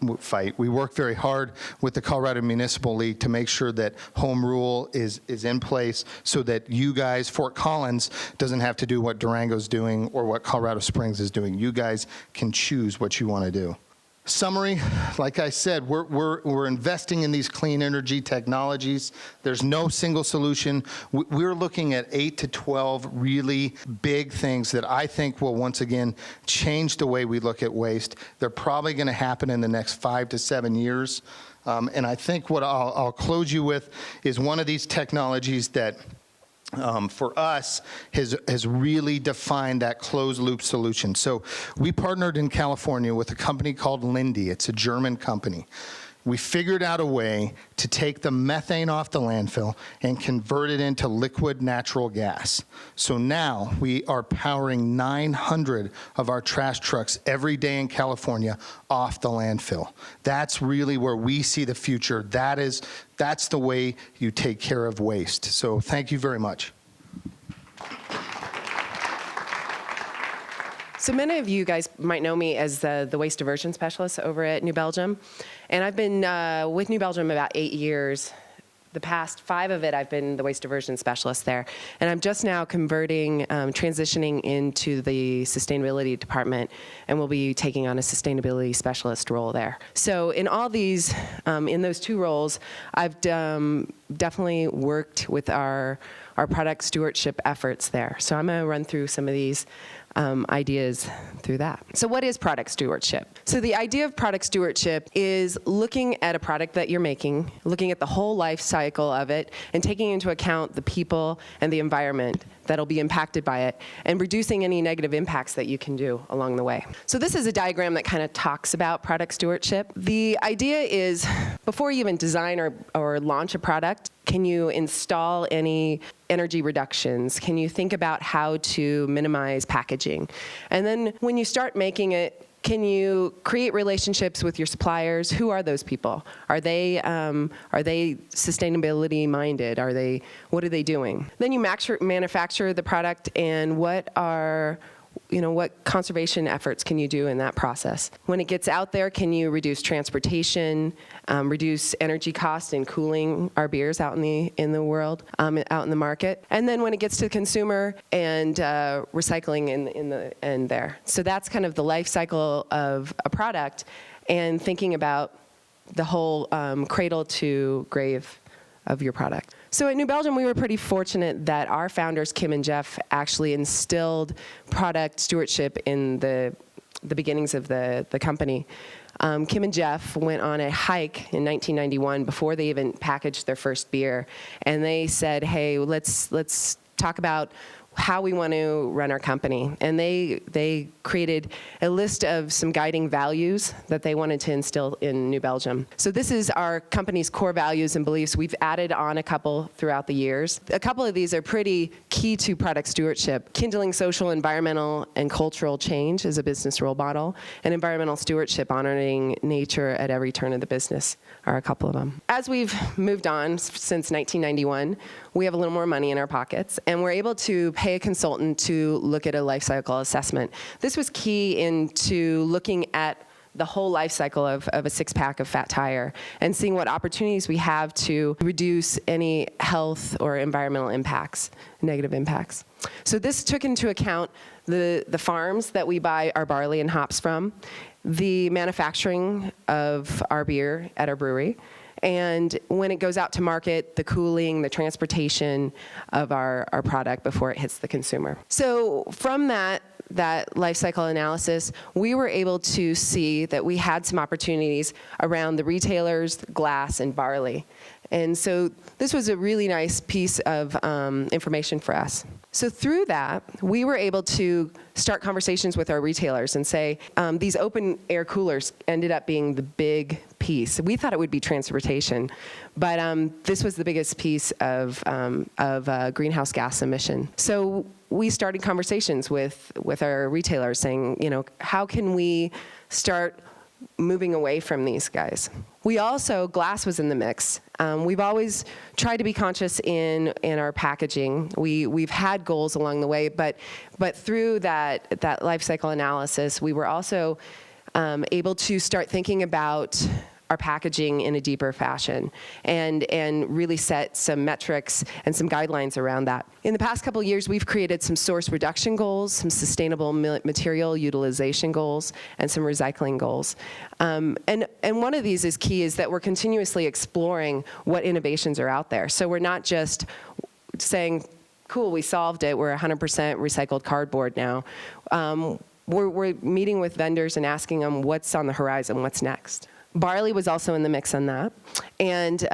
very hard with the Colorado Municipal League to make sure that home rule is in place so that you guys, Fort Collins, doesn't have to do what Durango's doing or what Colorado Springs is doing. You guys can choose what you want to do. Summary, like I said, we're investing in these clean energy technologies. There's no single solution. We're looking at 8 to 12 really big things that I think will once again change the way we look at waste. They're probably going to happen in the next 5 to 7 years. And I think what I'll close you with is one of these technologies that for us has really defined that closed loop solution. So we partnered in California with a company called Linde. It's a German company. We figured out a way to take the methane off the landfill and convert it into liquid natural gas. So now we are powering 900 of our trash trucks every day in California off the landfill. That's really where we see the future. That's the way you take care of waste. So thank you very much. So many of you guys might know me as the waste diversion specialist over at New Belgium. And I've been with New Belgium about 8 years. The past 5 of it, I've been the waste diversion specialist there. And I'm just now transitioning into the sustainability department, and will be taking on a sustainability specialist role there. So in all these, in those 2 roles, I've definitely worked with our product stewardship efforts there. So I'm going to run through some of these ideas through that. So what is product stewardship? So the idea of product stewardship is looking at a product that you're making, looking at the whole life cycle of it, and taking into account the people and the environment that'll be impacted by it, and reducing any negative impacts that you can do along the way. So this is a diagram that kind of talks about product stewardship. The idea is, before you even design or launch a product, can you install any energy reductions? Can you think about how to minimize packaging? And then when you start making it, can you create relationships with your suppliers? Who are those people? Are they sustainability minded? What are they doing? Then you manufacture the product, and what conservation efforts can you do in that process? When it gets out there, can you reduce transportation, reduce energy costs in cooling our beers out in the world, out in the market? And then when it gets to the consumer, and recycling in the end there. So that's kind of the life cycle of a product, and thinking about the whole cradle to grave of your product. So at New Belgium, we were pretty fortunate that our founders, Kim and Jeff, actually instilled product stewardship in the beginnings of the company. Kim and Jeff went on a hike in 1991 before they even packaged their first beer, and they said, hey, let's talk about how we want to run our company. And they created a list of some guiding values that they wanted to instill in New Belgium. So this is our company's core values and beliefs. We've added on a couple throughout the years. A couple of these are pretty key key to product stewardship. Kindling social, environmental, and cultural change is a business role model, and environmental stewardship, honoring nature at every turn of the business, are a couple of them. As we've moved on since 1991, we have a little more money in our pockets, and we're able to pay a consultant to look at a life cycle assessment. This was key into looking at the whole life cycle of a six-pack of fat tire and seeing what opportunities we have to reduce any health or environmental impacts, negative impacts. So this took into account the farms that we buy our barley and hops from, the manufacturing of our beer at our brewery, and when it goes out to market, the cooling, the transportation of our product before it hits the consumer. So from that life cycle analysis, we were able to see that we had some opportunities around the retailers, glass, and barley. And so this was a really nice piece of information for us. So through that, we were able to start conversations with our retailers and say, these open air coolers ended up being the big piece. We thought it would be transportation, but this was the biggest piece of greenhouse gas emission. So we started conversations with our retailers saying, you know, how can we start moving away from these guys? We also, glass was in the mix. We've always tried to be conscious in our packaging. We've had goals along the way, but through that life cycle analysis, we were also able to start thinking about our packaging in a deeper fashion and really set some metrics and some guidelines around that. In the past couple of years, we've created some source reduction goals, some sustainable material utilization goals, and some recycling goals. And one of these is key, is that we're continuously exploring what innovations are out there. So we're not just saying, cool, we solved it, we're 100% recycled cardboard now. We're meeting with vendors and asking them what's on the horizon, what's next. Barley was also in the mix on that. And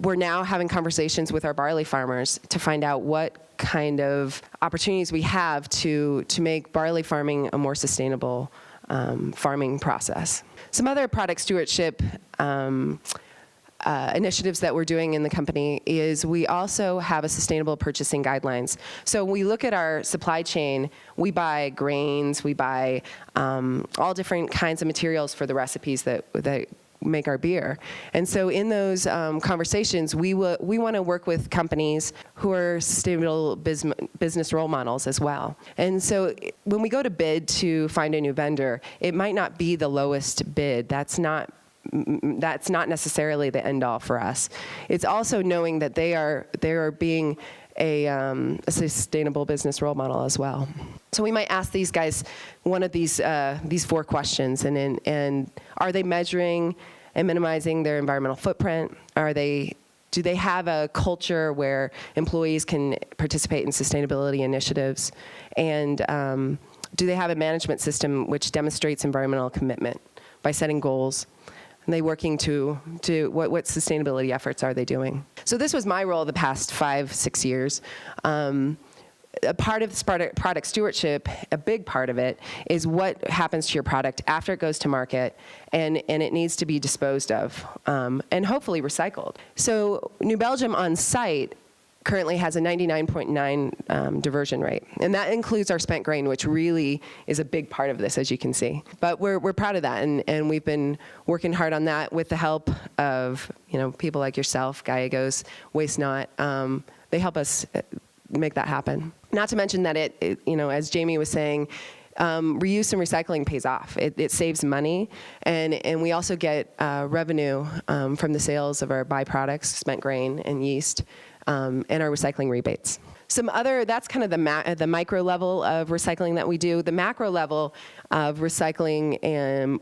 we're now having conversations with our barley farmers to find out what kind of opportunities we have to make barley farming a more sustainable farming process. Some other product stewardship initiatives that we're doing in the company is we also have a sustainable purchasing guidelines. So when we look at our supply chain, we buy grains, we buy all different kinds of materials for the recipes that make our beer. And so in those conversations, we want to work with companies who are sustainable business role models as well. And so when we go to bid to find a new vendor, it might not be the lowest bid. That's not necessarily the end all for us. It's also knowing that they are being a sustainable business role model as well. So we might ask these guys one of these four questions, and are they measuring and minimizing their environmental footprint? Do they have a culture where employees can participate in sustainability initiatives? And do they have a management system which demonstrates environmental commitment by setting goals? Are they working to what sustainability efforts are they doing? So this was my role the past 5-6 years. A part of this product stewardship, a big part of it, is what happens to your product after it goes to market, and it needs to be disposed of, and hopefully recycled. So New Belgium on site currently has a 99.9 diversion rate, and that includes our spent grain, which really is a big part of this, as you can see. But we're proud of that, and we've been working hard on that with the help of people like yourself, GIBBS, Waste Not. They help us make that happen. Not to mention that it as Jamie was saying, reuse and recycling pays off. It saves money, and we also get revenue from the sales of our byproducts, spent grain and yeast, and our recycling rebates. That's kind of the micro level of recycling that we do. The macro level of recycling,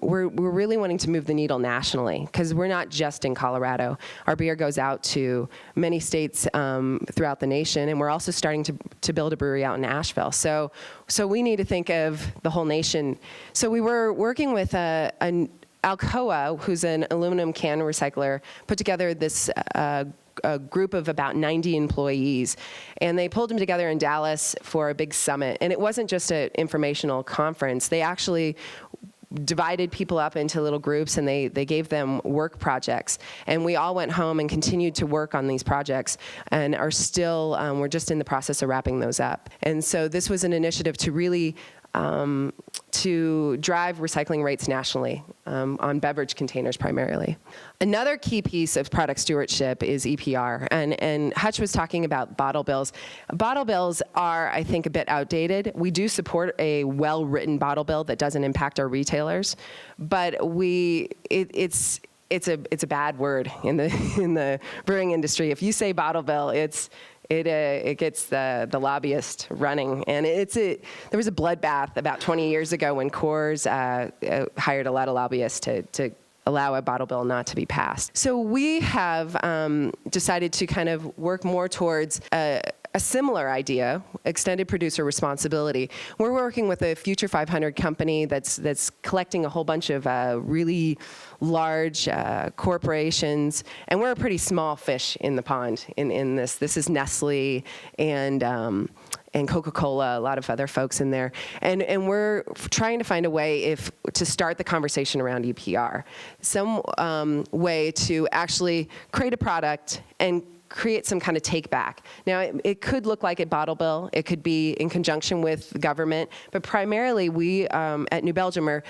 we're really wanting to move the needle nationally, because we're not just in Colorado. Our beer goes out to many states throughout the nation, and we're also starting to build a brewery out in Asheville. So we need to think of the whole nation. So we were working with Alcoa, who's an aluminum can recycler, put together this a group of about 90 employees, and they pulled them together in Dallas for a big summit. And it wasn't just an informational conference. They actually divided people up into little groups, and they gave them work projects. And we all went home and continued to work on these projects, and are still, we're just in the process of wrapping those up. And so this was an initiative to really to drive recycling rates nationally on beverage containers primarily. Another key piece of product stewardship is EPR, and Hutch was talking about bottle bills. Bottle bills are, I think, a bit outdated. We do support a well-written bottle bill that doesn't impact our retailers, but it's a bad word in the brewing industry. If you say bottle bill, it gets the lobbyist running. And there was a bloodbath about 20 years ago when Coors hired a lot of lobbyists to allow a bottle bill not to be passed. So we have decided to kind of work more towards a similar idea, extended producer responsibility. We're working with a Future 500 company that's collecting a whole bunch of really large corporations, and we're a pretty small fish in the pond in this. This is Nestle and Coca-Cola, a lot of other folks in there. And we're trying to find a way to start the conversation around EPR, some way to actually create a product and create some kind of take back. Now, it could look like a bottle bill. It could be in conjunction with the government. But primarily, we at New Belgium are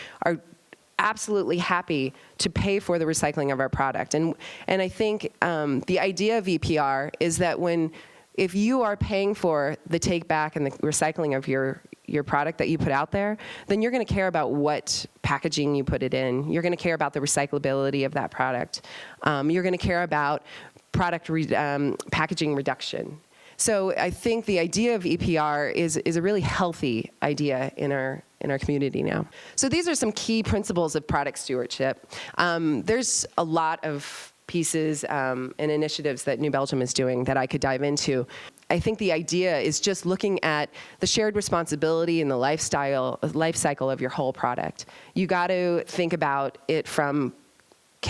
absolutely happy to pay for the recycling of our product. And I think the idea of EPR is that if you are paying for the take back and the recycling of your product that you put out there, then you're going to care about what packaging you put it in. You're going to care about the recyclability of that product. You're going to care about product packaging reduction. So I think the idea of EPR is a really healthy idea in our community now. So these are some key principles of product stewardship. There's a lot of pieces and initiatives that New Belgium is doing that I could dive into. I think the idea is just looking at the shared responsibility and the life cycle of your whole product. You got to think about it from,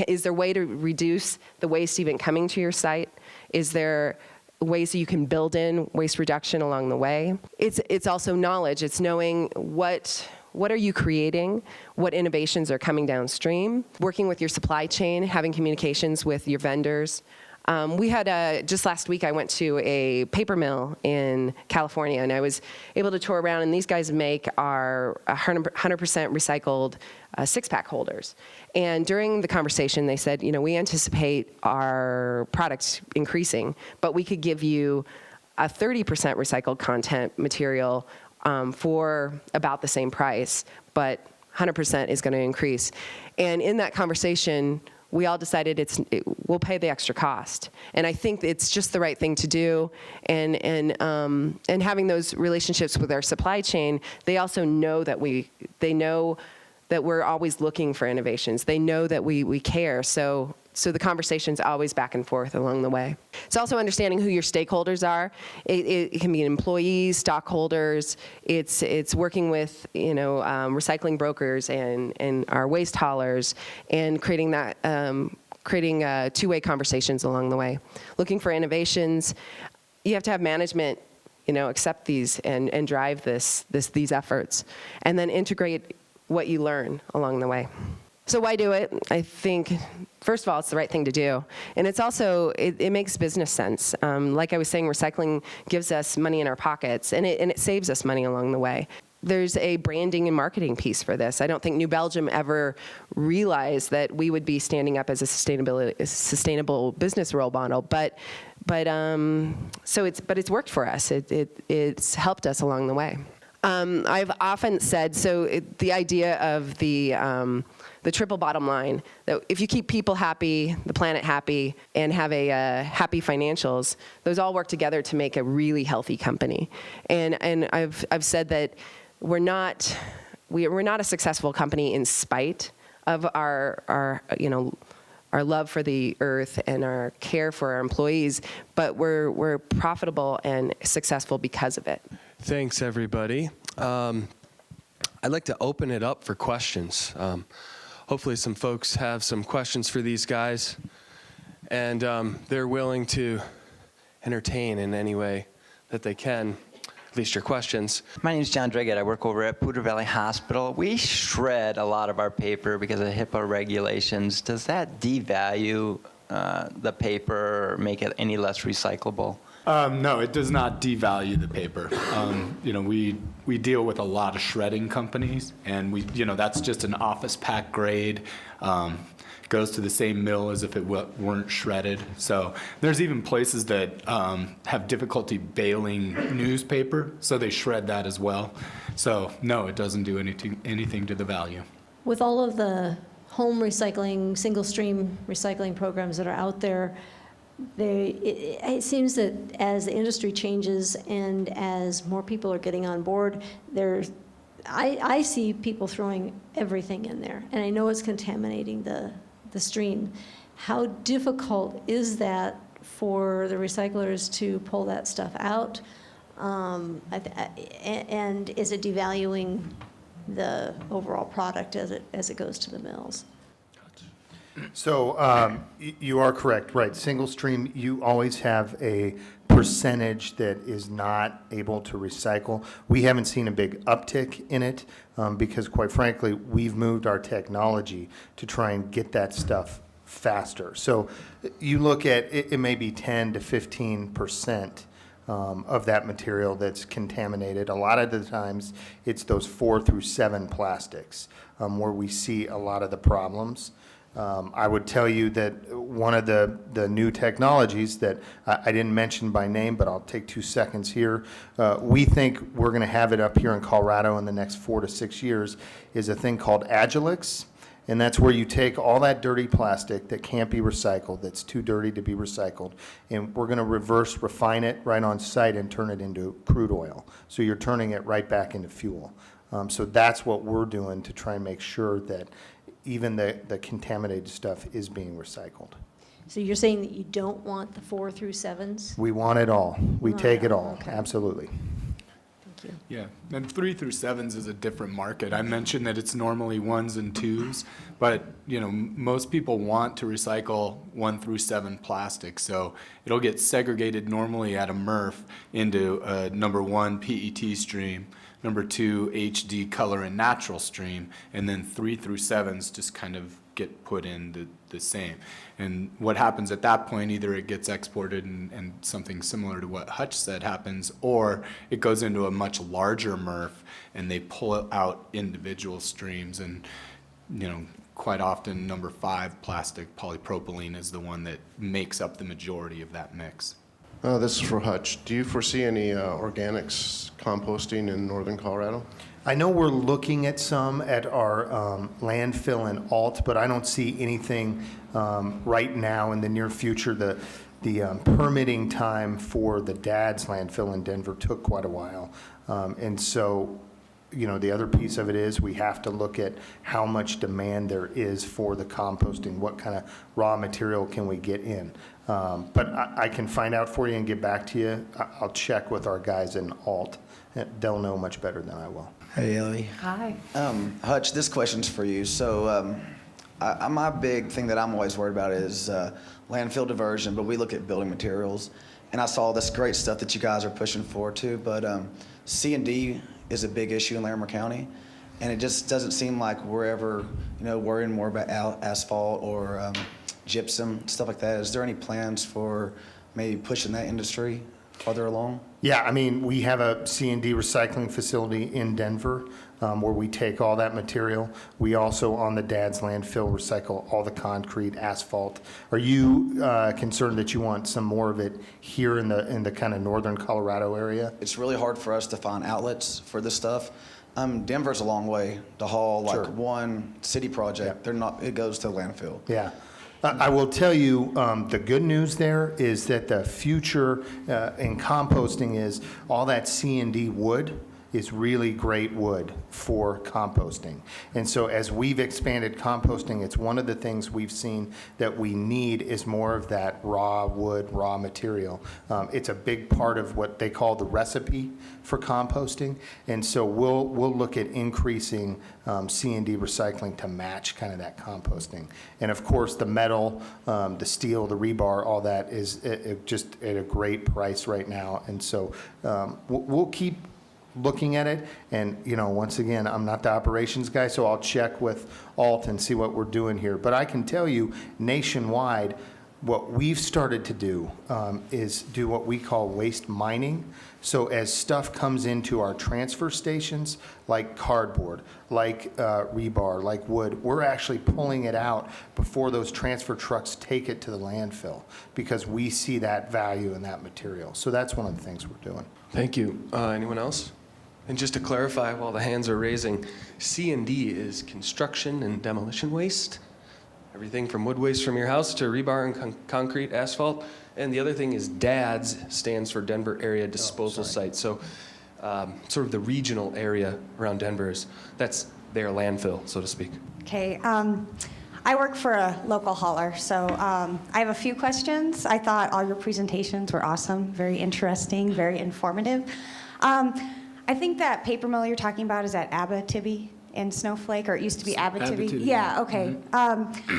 is there a way to reduce the waste even coming to your site? Is there ways that you can build in waste reduction along the way? It's also knowledge. It's knowing what are you creating, what innovations are coming downstream, working with your supply chain, having communications with your vendors. We had just last week I went to a paper mill in California, and I was able to tour around, and these guys make our 100% recycled six-pack holders. And during the conversation, they said, we anticipate our products increasing, but we could give you a 30% recycled content material for about the same price, but 100% is going to increase. And in that conversation, we all decided we'll pay the extra cost. And I think it's just the right thing to do. And having those relationships with our supply chain, they also know that they know that we're always looking for innovations. They know that we care. So the conversation's always back and forth along the way. It's also understanding who your stakeholders are. It can be employees, stockholders. It's working with recycling brokers and our waste haulers, and creating two-way conversations along the way. Looking for innovations. You have to have management, accept these and drive these efforts, and then integrate what you learn along the way. So why do it? I think, first of all, it's the right thing to do. And it's also, it makes business sense. Like I was saying, recycling gives us money in our pockets, and it saves us money along the way. There's a branding and marketing piece for this. I don't think New Belgium ever realized that we would be standing up as a sustainable business role model, but it's worked for us. It's helped us along the way. I've often said, the idea of the triple bottom line, that if you keep people happy, the planet happy, and have a happy financials, those all work together to make a really healthy company. And I've said that we're not a successful company in spite of our love for the earth and our care for our employees, but we're profitable and successful because of it. Thanks, everybody. I'd like to open it up for questions. Hopefully some folks have some questions for these guys, and they're willing to entertain in any way that they can. least your questions. My name is John Dreggett. I work over at Poudre Valley Hospital. We shred a lot of our paper because of HIPAA regulations. Does that devalue the paper or make it any less recyclable? No, it does not devalue the paper. We deal with a lot of shredding companies, and that's just an office pack grade. Goes to the same mill as if it weren't shredded. So there's even places that have difficulty baling newspaper, so they shred that as well. So no, it doesn't do anything to the value. With all of the home recycling, single stream recycling programs that are out there, it seems that as the industry changes and as more people are getting on board, I see people throwing everything in there, and I know it's contaminating the stream. How difficult is that for the recyclers to pull that stuff out? And is it devaluing the overall product as it goes to the mills? So you are correct, right? Single stream, you always have a percentage that is not able to recycle. We haven't seen a big uptick in it because, quite frankly, we've moved our technology to try and get that stuff faster. So you look at it may be 10 to 15% of that material that's contaminated. A lot of the times it's those 4 through 7 plastics where we see a lot of the problems. I would tell you that one of the new technologies that I didn't mention by name, but I'll take 2 seconds here, we think we're going to have it up here in Colorado in the next 4 to 6 years, is a thing called Agilix. And that's where you take all that dirty plastic that can't be recycled, that's too dirty to be recycled, and we're going to reverse refine it right on site and turn it into crude oil. So you're turning it right back into fuel. So that's what we're doing to try and make sure that even the contaminated stuff is being recycled. So you're saying that you don't want the 4 through 7s? We want it all. We Want take it it all, all, okay. absolutely. Thank you. Yeah, and 3 through 7s is a different market. I mentioned that it's normally 1s and 2s, but most people want to recycle 1 through 7 plastic, so it'll get segregated normally at a MRF into a number 1 PET stream, number 2 HD color and natural stream, and then 3 through 7s just kind of get put in the same. And what happens at that point, either it gets exported and something similar to what Hutch said happens, or it goes into a much larger MRF and they pull out individual streams. And quite often number 5 plastic polypropylene is the one that makes up the majority of that mix. This is for Hutch. Do you foresee any organics composting in northern Colorado? I know we're looking at some at our landfill in Alt, but I don't see anything right now in the near future. The permitting time for the Dad's landfill in Denver took quite a while. And so, the other piece of it is we have to look at how much demand there is for the composting. What kind of raw material can we get in? But I can find out for you and get back to you. I'll check with our guys in Alt. They'll know much better than I will. Hey, Ellie. Hi. Hutch, this question's for you. So my big thing that I'm always worried about is landfill diversion, but we look at building materials. And I saw this great stuff that you guys are pushing for too, but C&D is a big issue in Larimer County. And it just doesn't seem like we're ever, worrying more about asphalt or gypsum, stuff like that. Is there any plans for maybe pushing that industry farther along? Yeah, I mean, we have a C&D recycling facility in Denver where we take all that material. We also, on the Dad's landfill, recycle all the concrete, asphalt. Are you concerned that you want some more of it here in the kind of northern Colorado area? It's really hard for us to find outlets for this stuff. Denver's a long way to haul like Sure. one city project. It goes to landfill. Yeah. I will tell you, the good news there is that the future in composting is all that C&D wood is really great wood for composting. And so as we've expanded composting, it's one of the things we've seen that we need is more of that raw wood, raw material. It's a big part of what they call the recipe for composting. And so we'll look at increasing C&D recycling to match kind of that composting. And of course, the metal, the steel, the rebar, all that is just at a great price right now. And so we'll keep looking at it. And, you know, once again, I'm not the operations guy, so I'll check with Alt and see what we're doing here. But I can tell you, nationwide, what we've started to do is do what we call waste mining. So as stuff comes into our transfer stations, like cardboard, like rebar, like wood, we're actually pulling it out before those transfer trucks take it to the landfill because we see that value in that material. So that's one of the things we're doing. Thank you. Anyone else? And just to clarify, while the hands are raising, C&D is construction and demolition waste. Everything from wood waste from your house to rebar and concrete, asphalt. And the other thing is DADS, stands for Denver Area Disposal Site. So sort of the regional area around Denver that's their landfill, so to speak. Okay. I work for a local hauler, so I have a few questions. I thought all your presentations were awesome, very interesting, very informative. I think that paper mill you're talking about is at Abitibi in Snowflake, or it used to be Abitibi? Yeah, okay.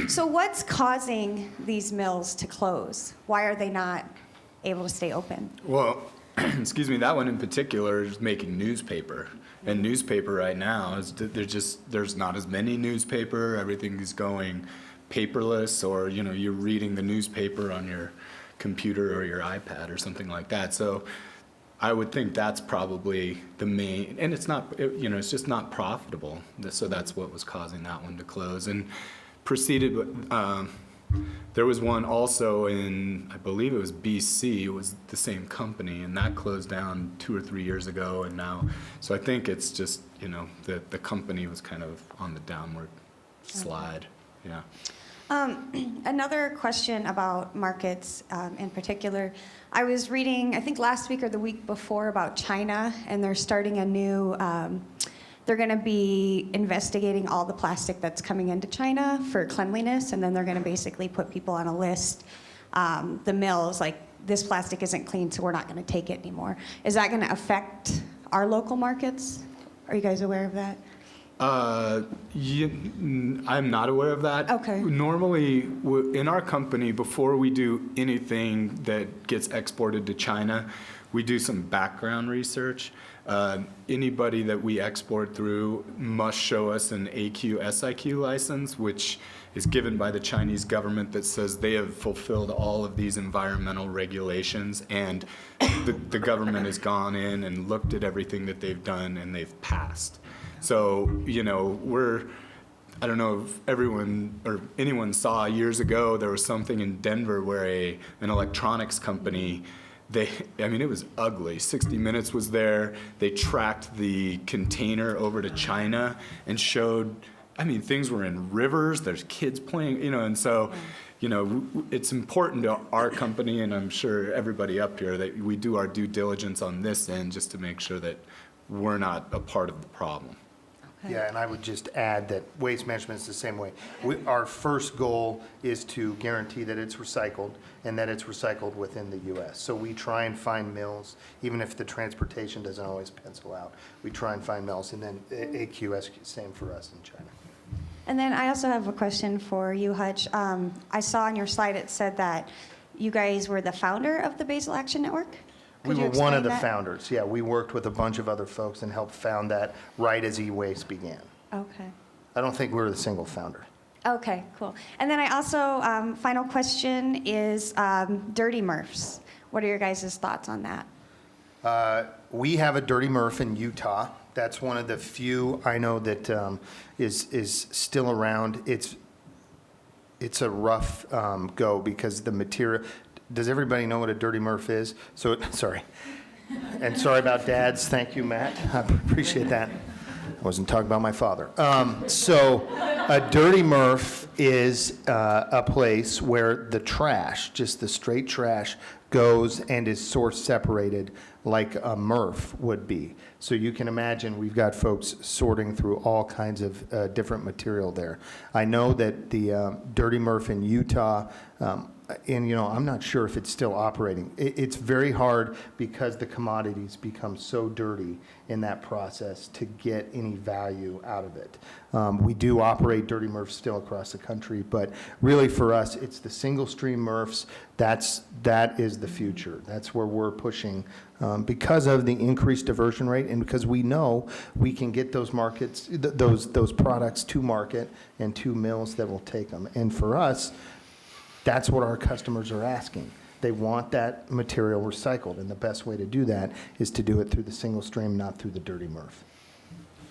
So what's causing these mills to close? Why are they not able to stay open? Well, excuse me, that one in particular is making newspaper. And newspaper right now, is there's not as many newspaper, everything is going paperless, or, you know, you're reading the newspaper on your computer or your iPad or something like that. So I would think that's probably the main, and it's not, you know, it's just not profitable. So that's what was causing that one to close. And proceeded with, there was one also in, I believe it was BC, it was the same company, and that closed down 2 or 3 years ago. And now, so I think it's just, you know, the company was kind of on the downward slide. Yeah. Another question about markets in particular. I was reading, I think last week or the week before, about China, and they're starting a new, they're going to be investigating all the plastic that's coming into China for cleanliness, and then they're going to basically put people on a list, the mills, like, this plastic isn't clean, so we're not going to take it anymore. Is that going to affect our local markets? Are you guys aware of that? I'm not aware of that. Okay. Normally, in our company, before we do anything that gets exported to China, we do some background research. Anybody that we export through must show us an AQ-SIQ license, which is given by the Chinese government that says they have fulfilled all of these environmental regulations, and the government has gone in and looked at everything that they've done, and they've passed. So, you know, I don't know if everyone or anyone saw years ago, there was something in Denver where an electronics company, I mean, it was ugly. 60 Minutes was there. They tracked the container over to China and showed, I mean, things were in rivers, there's kids playing, you know, and so, you know, it's important to our company, and I'm sure everybody up here, that we do our due diligence on this end just to make sure that we're not a part of the problem. Yeah, and I would just add that waste management is the same way. Our first goal is to guarantee that it's recycled and that it's recycled within the U.S. So we try and find mills, even if the transportation doesn't always pencil out. We try and find mills, and then AQS, same for us in China. And then I also have a question for you, Hutch. I saw on your slide it said that you guys were the founder of the Basal Action Network. We were one of the founders. Yeah, we worked with a bunch of other folks and helped found that right as e-waste began. Okay. I don't think we were the single founder. Okay, cool. And then I also, final question is Dirty Murphs. What are your guys' thoughts on that? We have a Dirty Murph in Utah. That's one of the few I know that is still around. It's a rough go because the material. Does everybody know what a Dirty Murph is? So, sorry. And sorry about dads. Thank you, Matt. I appreciate that. I wasn't talking about my father. So a Dirty Murph is a place where the trash, just the straight trash, goes and is source separated like a MRF would be. So you can imagine we've got folks sorting through all kinds of different material there. I know that the Dirty Murph in Utah, and I'm not sure if it's still operating. It's very hard because the commodities become so dirty in that process to get any value out of it. We do operate Dirty Murphs still across the country, but really for us, it's the single stream Murphs. That is the future. That's where we're pushing because of the increased diversion rate and because we know we can get those markets, those products to market and to mills that will take them. And for us, that's what our customers are asking. They want that material recycled, and the best way to do that is to do it through the single stream, not through the Dirty Murph.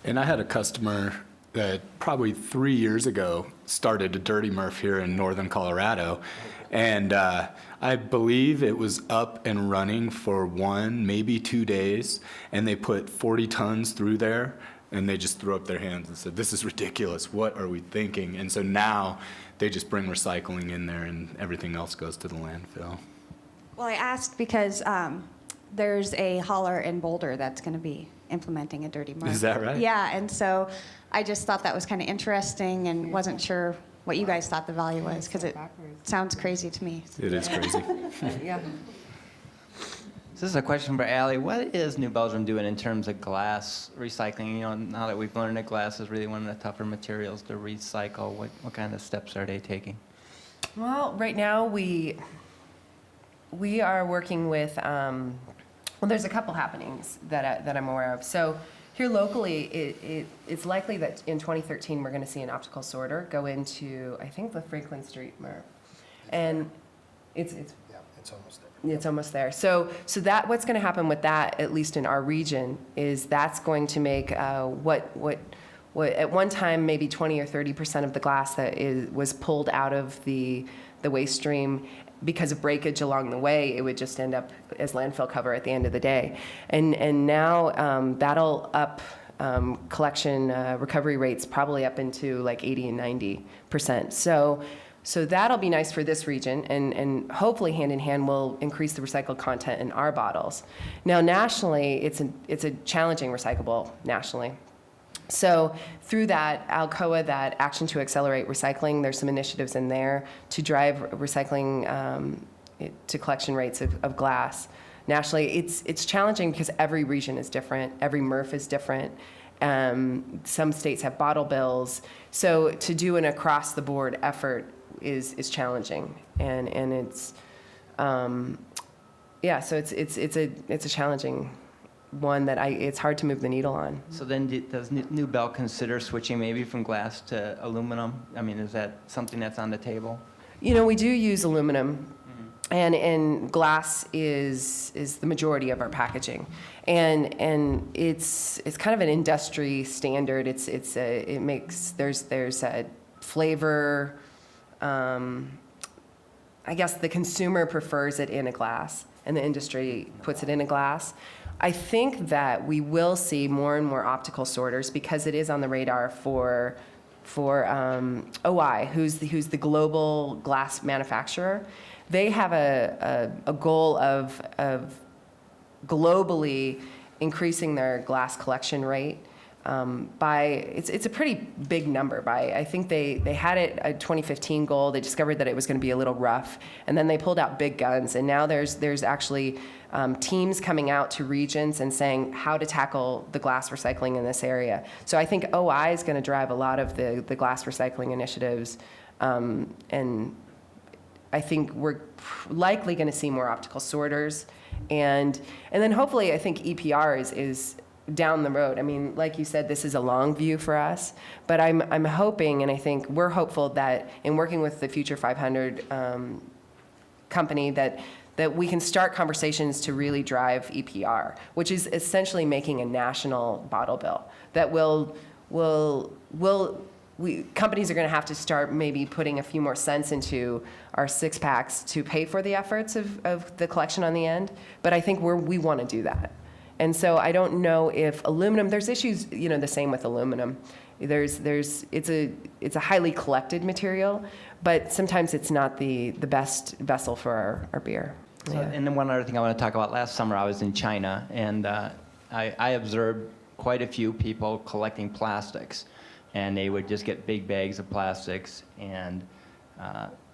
And I had a customer that probably 3 years ago started a Dirty Murph here in northern Colorado, and I believe it was up and running for 1, maybe 2 days, and they put 40 tons through there, and they just threw up their hands and said, "This is ridiculous. What are we thinking?" And so now they just bring recycling in there, and everything else goes to the landfill. Well, I asked because there's a hauler in Boulder that's going to be implementing a Dirty Murph. Is that right? Yeah, and so I just thought that was kind of interesting and wasn't sure what you guys thought the value was because it sounds crazy to me. It is crazy. Yeah. So this is a question for ALIE. What is New Belgium doing in terms of glass recycling? Now that we've learned that glass is really one of the tougher materials to recycle, what kind of steps are they taking? Well, right now we are working with, well, there's a couple happenings that I'm aware of. So here locally, it's likely that in 2013 we're going to see an optical sorter go into, I think, the Franklin Street MRF. And it's almost there. It's almost there. So that what's going to happen with that, at least in our region, is that's going to make what at one time maybe 20 or 30% of the glass that was pulled out of the waste stream because of breakage along the way, it would just end up as landfill cover at the end of the day. And now that'll up collection recovery rates probably up into like 80 and 90%. So that'll be nice for this region, and hopefully hand in hand will increase the recycled content in our bottles. Now nationally, it's a challenging recyclable nationally. So through that ALCOA, that Action to Accelerate Recycling, there's some initiatives in there to drive recycling to collection rates of glass. Nationally, it's challenging because every region is different, every MRF is different. Some states have bottle bills. So to do an across-the-board effort is challenging, and it's yeah. So it's a challenging one that it's hard to move the needle on. So then does New Bell consider switching maybe from glass to aluminum? I mean, is that something that's on the table? We do use aluminum. And glass is the majority of our packaging, and it's kind of an industry standard. There's a flavor. I guess the consumer prefers it in a glass, and the industry puts it in a glass. I think that we will see more and more optical sorters because it is on the radar for OI, who's the global glass manufacturer. They have a goal of globally increasing their glass collection rate it's a pretty big number. I think they had it a 2015 goal. They discovered that it was going to be a little rough, and then they pulled out big guns. And now there's actually teams coming out to regions and saying how to tackle the glass recycling in this area. So I think OI is going to drive a lot of the glass recycling initiatives, and I think we're likely going to see more optical sorters, and then hopefully I think EPR is down the road. I mean, like you said, this is a long view for us, but I'm hoping, and I think we're hopeful that in working with the Future 500 company that we can start conversations to really drive EPR, which is essentially making a national bottle bill that companies are going to have to start maybe putting a few more cents into our 6-packs to pay for the efforts of the collection on the end. But I think we want to do that. And so I don't know if aluminum, there's issues, the same with aluminum. It's a highly collected material, but sometimes it's not the best vessel for our beer. So, and then one other thing I want to talk about, last summer I was in China, and I observed quite a few people collecting plastics, and they would just get big bags of plastics and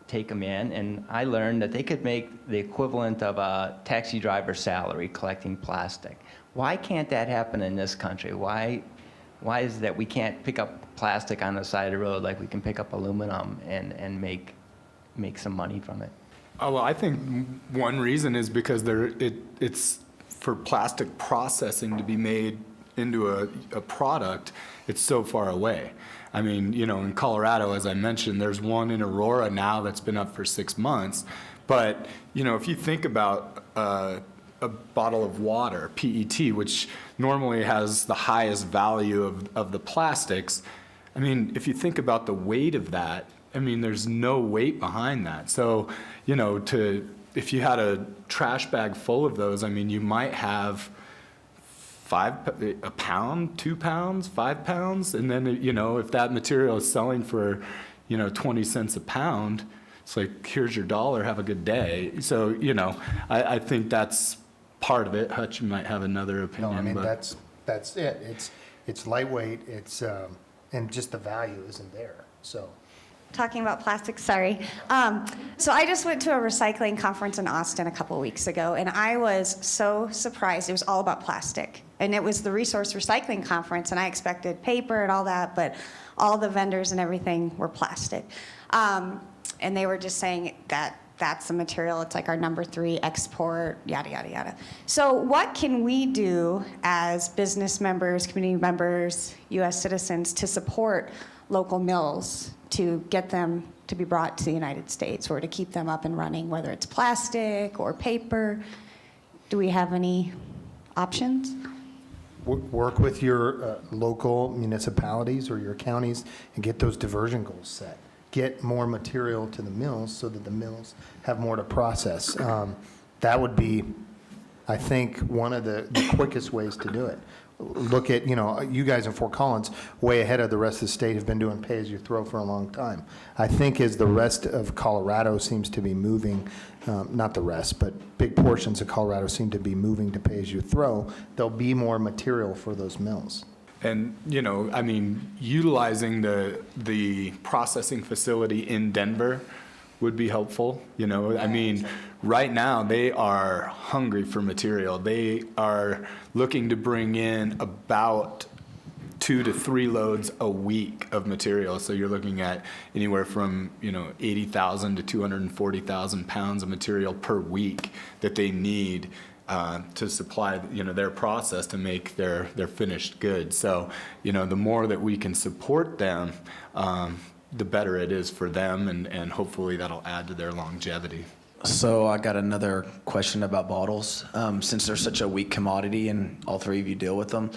take them in, and I learned that they could make the equivalent of a taxi driver's salary collecting plastic. Why can't that happen in this country? Why is it that we can't pick up plastic on the side of the road like we can pick up aluminum and make some money from it? Oh, well, I think one reason is because it's for plastic processing to be made into a product, it's so far away. I mean, you know, in Colorado, as I mentioned, there's one in Aurora now that's been up for 6 months. But, you know, if you think about a bottle of water, PET, which normally has the highest value of the plastics, I mean, if you think about the weight of that, I mean, there's no weight behind that. So, you know, if you had a trash bag full of those, I mean, you might have a pound, 2 pounds, 5 pounds, and then, you know, if that material is selling for, you know, 20 cents a pound, it's like, here's your dollar, have a good day. So, you know, I think that's part of it. Hutch, you might have another opinion. No, I mean, but that's it. It's lightweight, and just the value isn't there, so. Talking about plastics, sorry. So I just went to a recycling conference in Austin a couple weeks ago, and I was so surprised. It was all about plastic. And it was the Resource Recycling Conference, and I expected paper and all that, but all the vendors and everything were plastic. And they were just saying that that's the material. It's like our #3 export, yada, yada, yada. So what can we do as business members, community members, U.S. citizens to support local mills to get them to be brought to the United States or to keep them up and running, whether it's plastic or paper? Do we have any options? Work with your local municipalities or your counties and get those diversion goals set. Get more material to the mills so that the mills have more to process. That would be, I think, one of the quickest ways to do it. Look at, you know, you guys in Fort Collins, way ahead of the rest of the state, have been doing pay-as-you-throw for a long time. I think as the rest of Colorado seems to be moving, not the rest, but big portions of Colorado seem to be moving to pay-as-you-throw, there'll be more material for those mills. And, you know, I mean, utilizing the processing facility in Denver would be helpful. You know, I mean, right now they are hungry for material. They are looking to bring in about 2 to 3 loads a week of material. So you're looking at anywhere from, you know, 80,000 to 240,000 pounds of material per week that they need to supply, you know, their process to make their finished goods. So, you know, the more that we can support them, the better it is for them, and hopefully that'll add to their longevity. So I got another question about bottles. Since they're such a weak commodity and all three of you deal with them,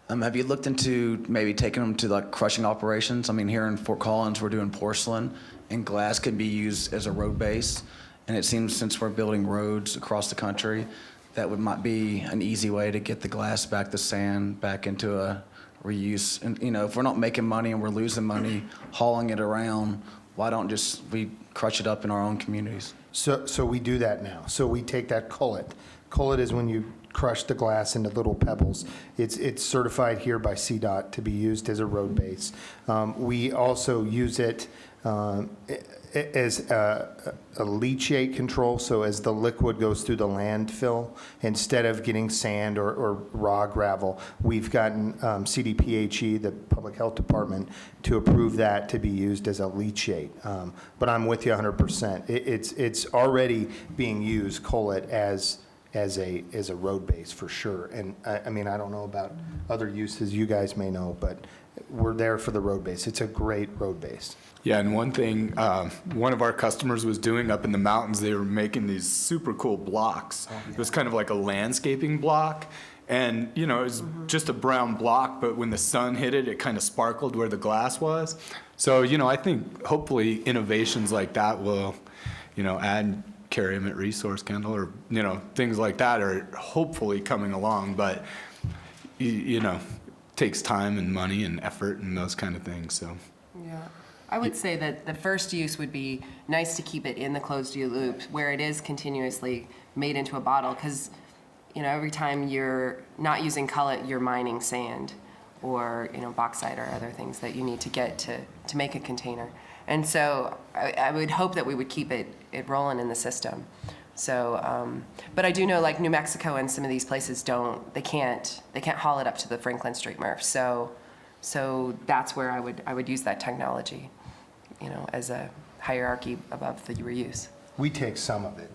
have you looked into maybe taking them to like crushing operations? I mean, here in Fort Collins, we're doing porcelain, and glass can be used as a road base. And it seems since we're building roads across the country, that might be an easy way to get the glass back, the sand back into a reuse. And you know, if we're not making money and we're losing money hauling it around, why don't we crush it up in our own communities? So we do that now. So we take that cullet. Cullet is when you crush the glass into little pebbles. It's certified here by CDOT to be used as a road base. We also use it as a leachate control. So as the liquid goes through the landfill, instead of getting sand or raw gravel, we've gotten CDPHE, the Public Health Department, to approve that to be used as a leachate. But I'm with you 100%. It's already being used, cullet, as a road base for sure. And I mean, I don't know about other uses you guys may know, but we're there for the road base. It's a great road base. Yeah, and one thing, one of our customers was doing up in the mountains, they were making these super cool blocks. It was kind of like a landscaping block. And, you know, it was just a brown block, but when the sun hit it, it kind of sparkled where the glass was. So, you know, I think hopefully innovations like that will, you know, add Carium at Resource Kendall, or, you know, things like that are hopefully coming along. But, you know, it takes time and money and effort and those kind of things, so. Yeah. I would say that the first use would be nice to keep it in the closed loop where it is continuously made into a bottle, because every time you're not using cullet, you're mining sand or, bauxite or other things that you need to get to make a container. And so I would hope that we would keep it rolling in the system. So, but I do know like New Mexico and some of these places they can't haul it up to the Franklin Street MRF. So that's where I would use that technology, as a hierarchy above the reuse. We take some of it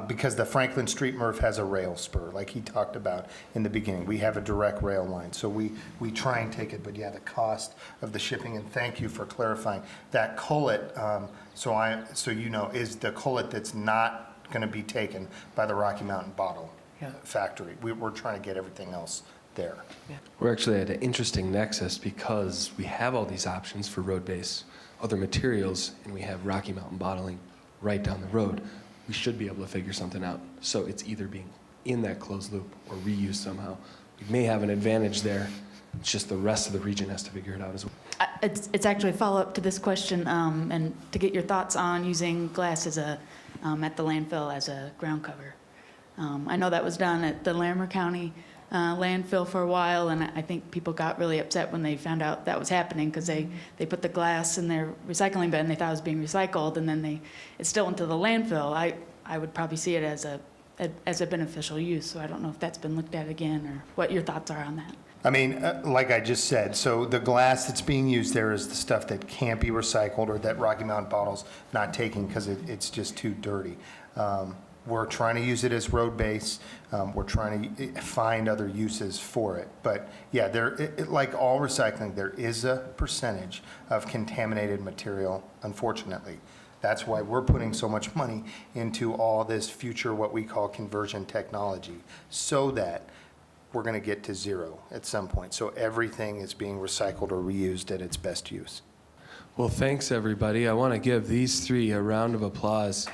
because the Franklin Street MRF has a rail spur, like he talked about in the beginning. We have a direct rail line, so we try and take it. But yeah, the cost of the shipping, and thank you for clarifying that cullet. So is the cullet that's not going to be taken by the Rocky Mountain Bottle Factory. We're trying to get everything else there. Yeah. We're actually at an interesting nexus because we have all these options for road-based other materials, and we have Rocky Mountain Bottling right down the road. We should be able to figure something out. So it's either being in that closed loop or reused somehow. We may have an advantage there. It's just the rest of the region has to figure it out as well. It's actually a follow-up to this question, and to get your thoughts on using glass as at the landfill as a ground cover. I know that was done at the Larimer County landfill for a while, and I think people got really upset when they found out that was happening because they put the glass in their recycling bin, they thought it was being recycled, and then it still went to the landfill. I would probably see it as a beneficial use, so I don't know if that's been looked at again or what your thoughts are on that. I mean, like I just said, so the glass that's being used there is the stuff that can't be recycled or that Rocky Mountain Bottle's not taking because it's just too dirty. We're trying to use it as road base. We're trying to find other uses for it. But yeah, like all recycling, there is a percentage of contaminated material, unfortunately. That's why we're putting so much money into all this future, what we call conversion technology, so that we're going to get to zero at some point. So everything is being recycled or reused at its best use. Well, thanks, everybody. I want to give these three a round of applause.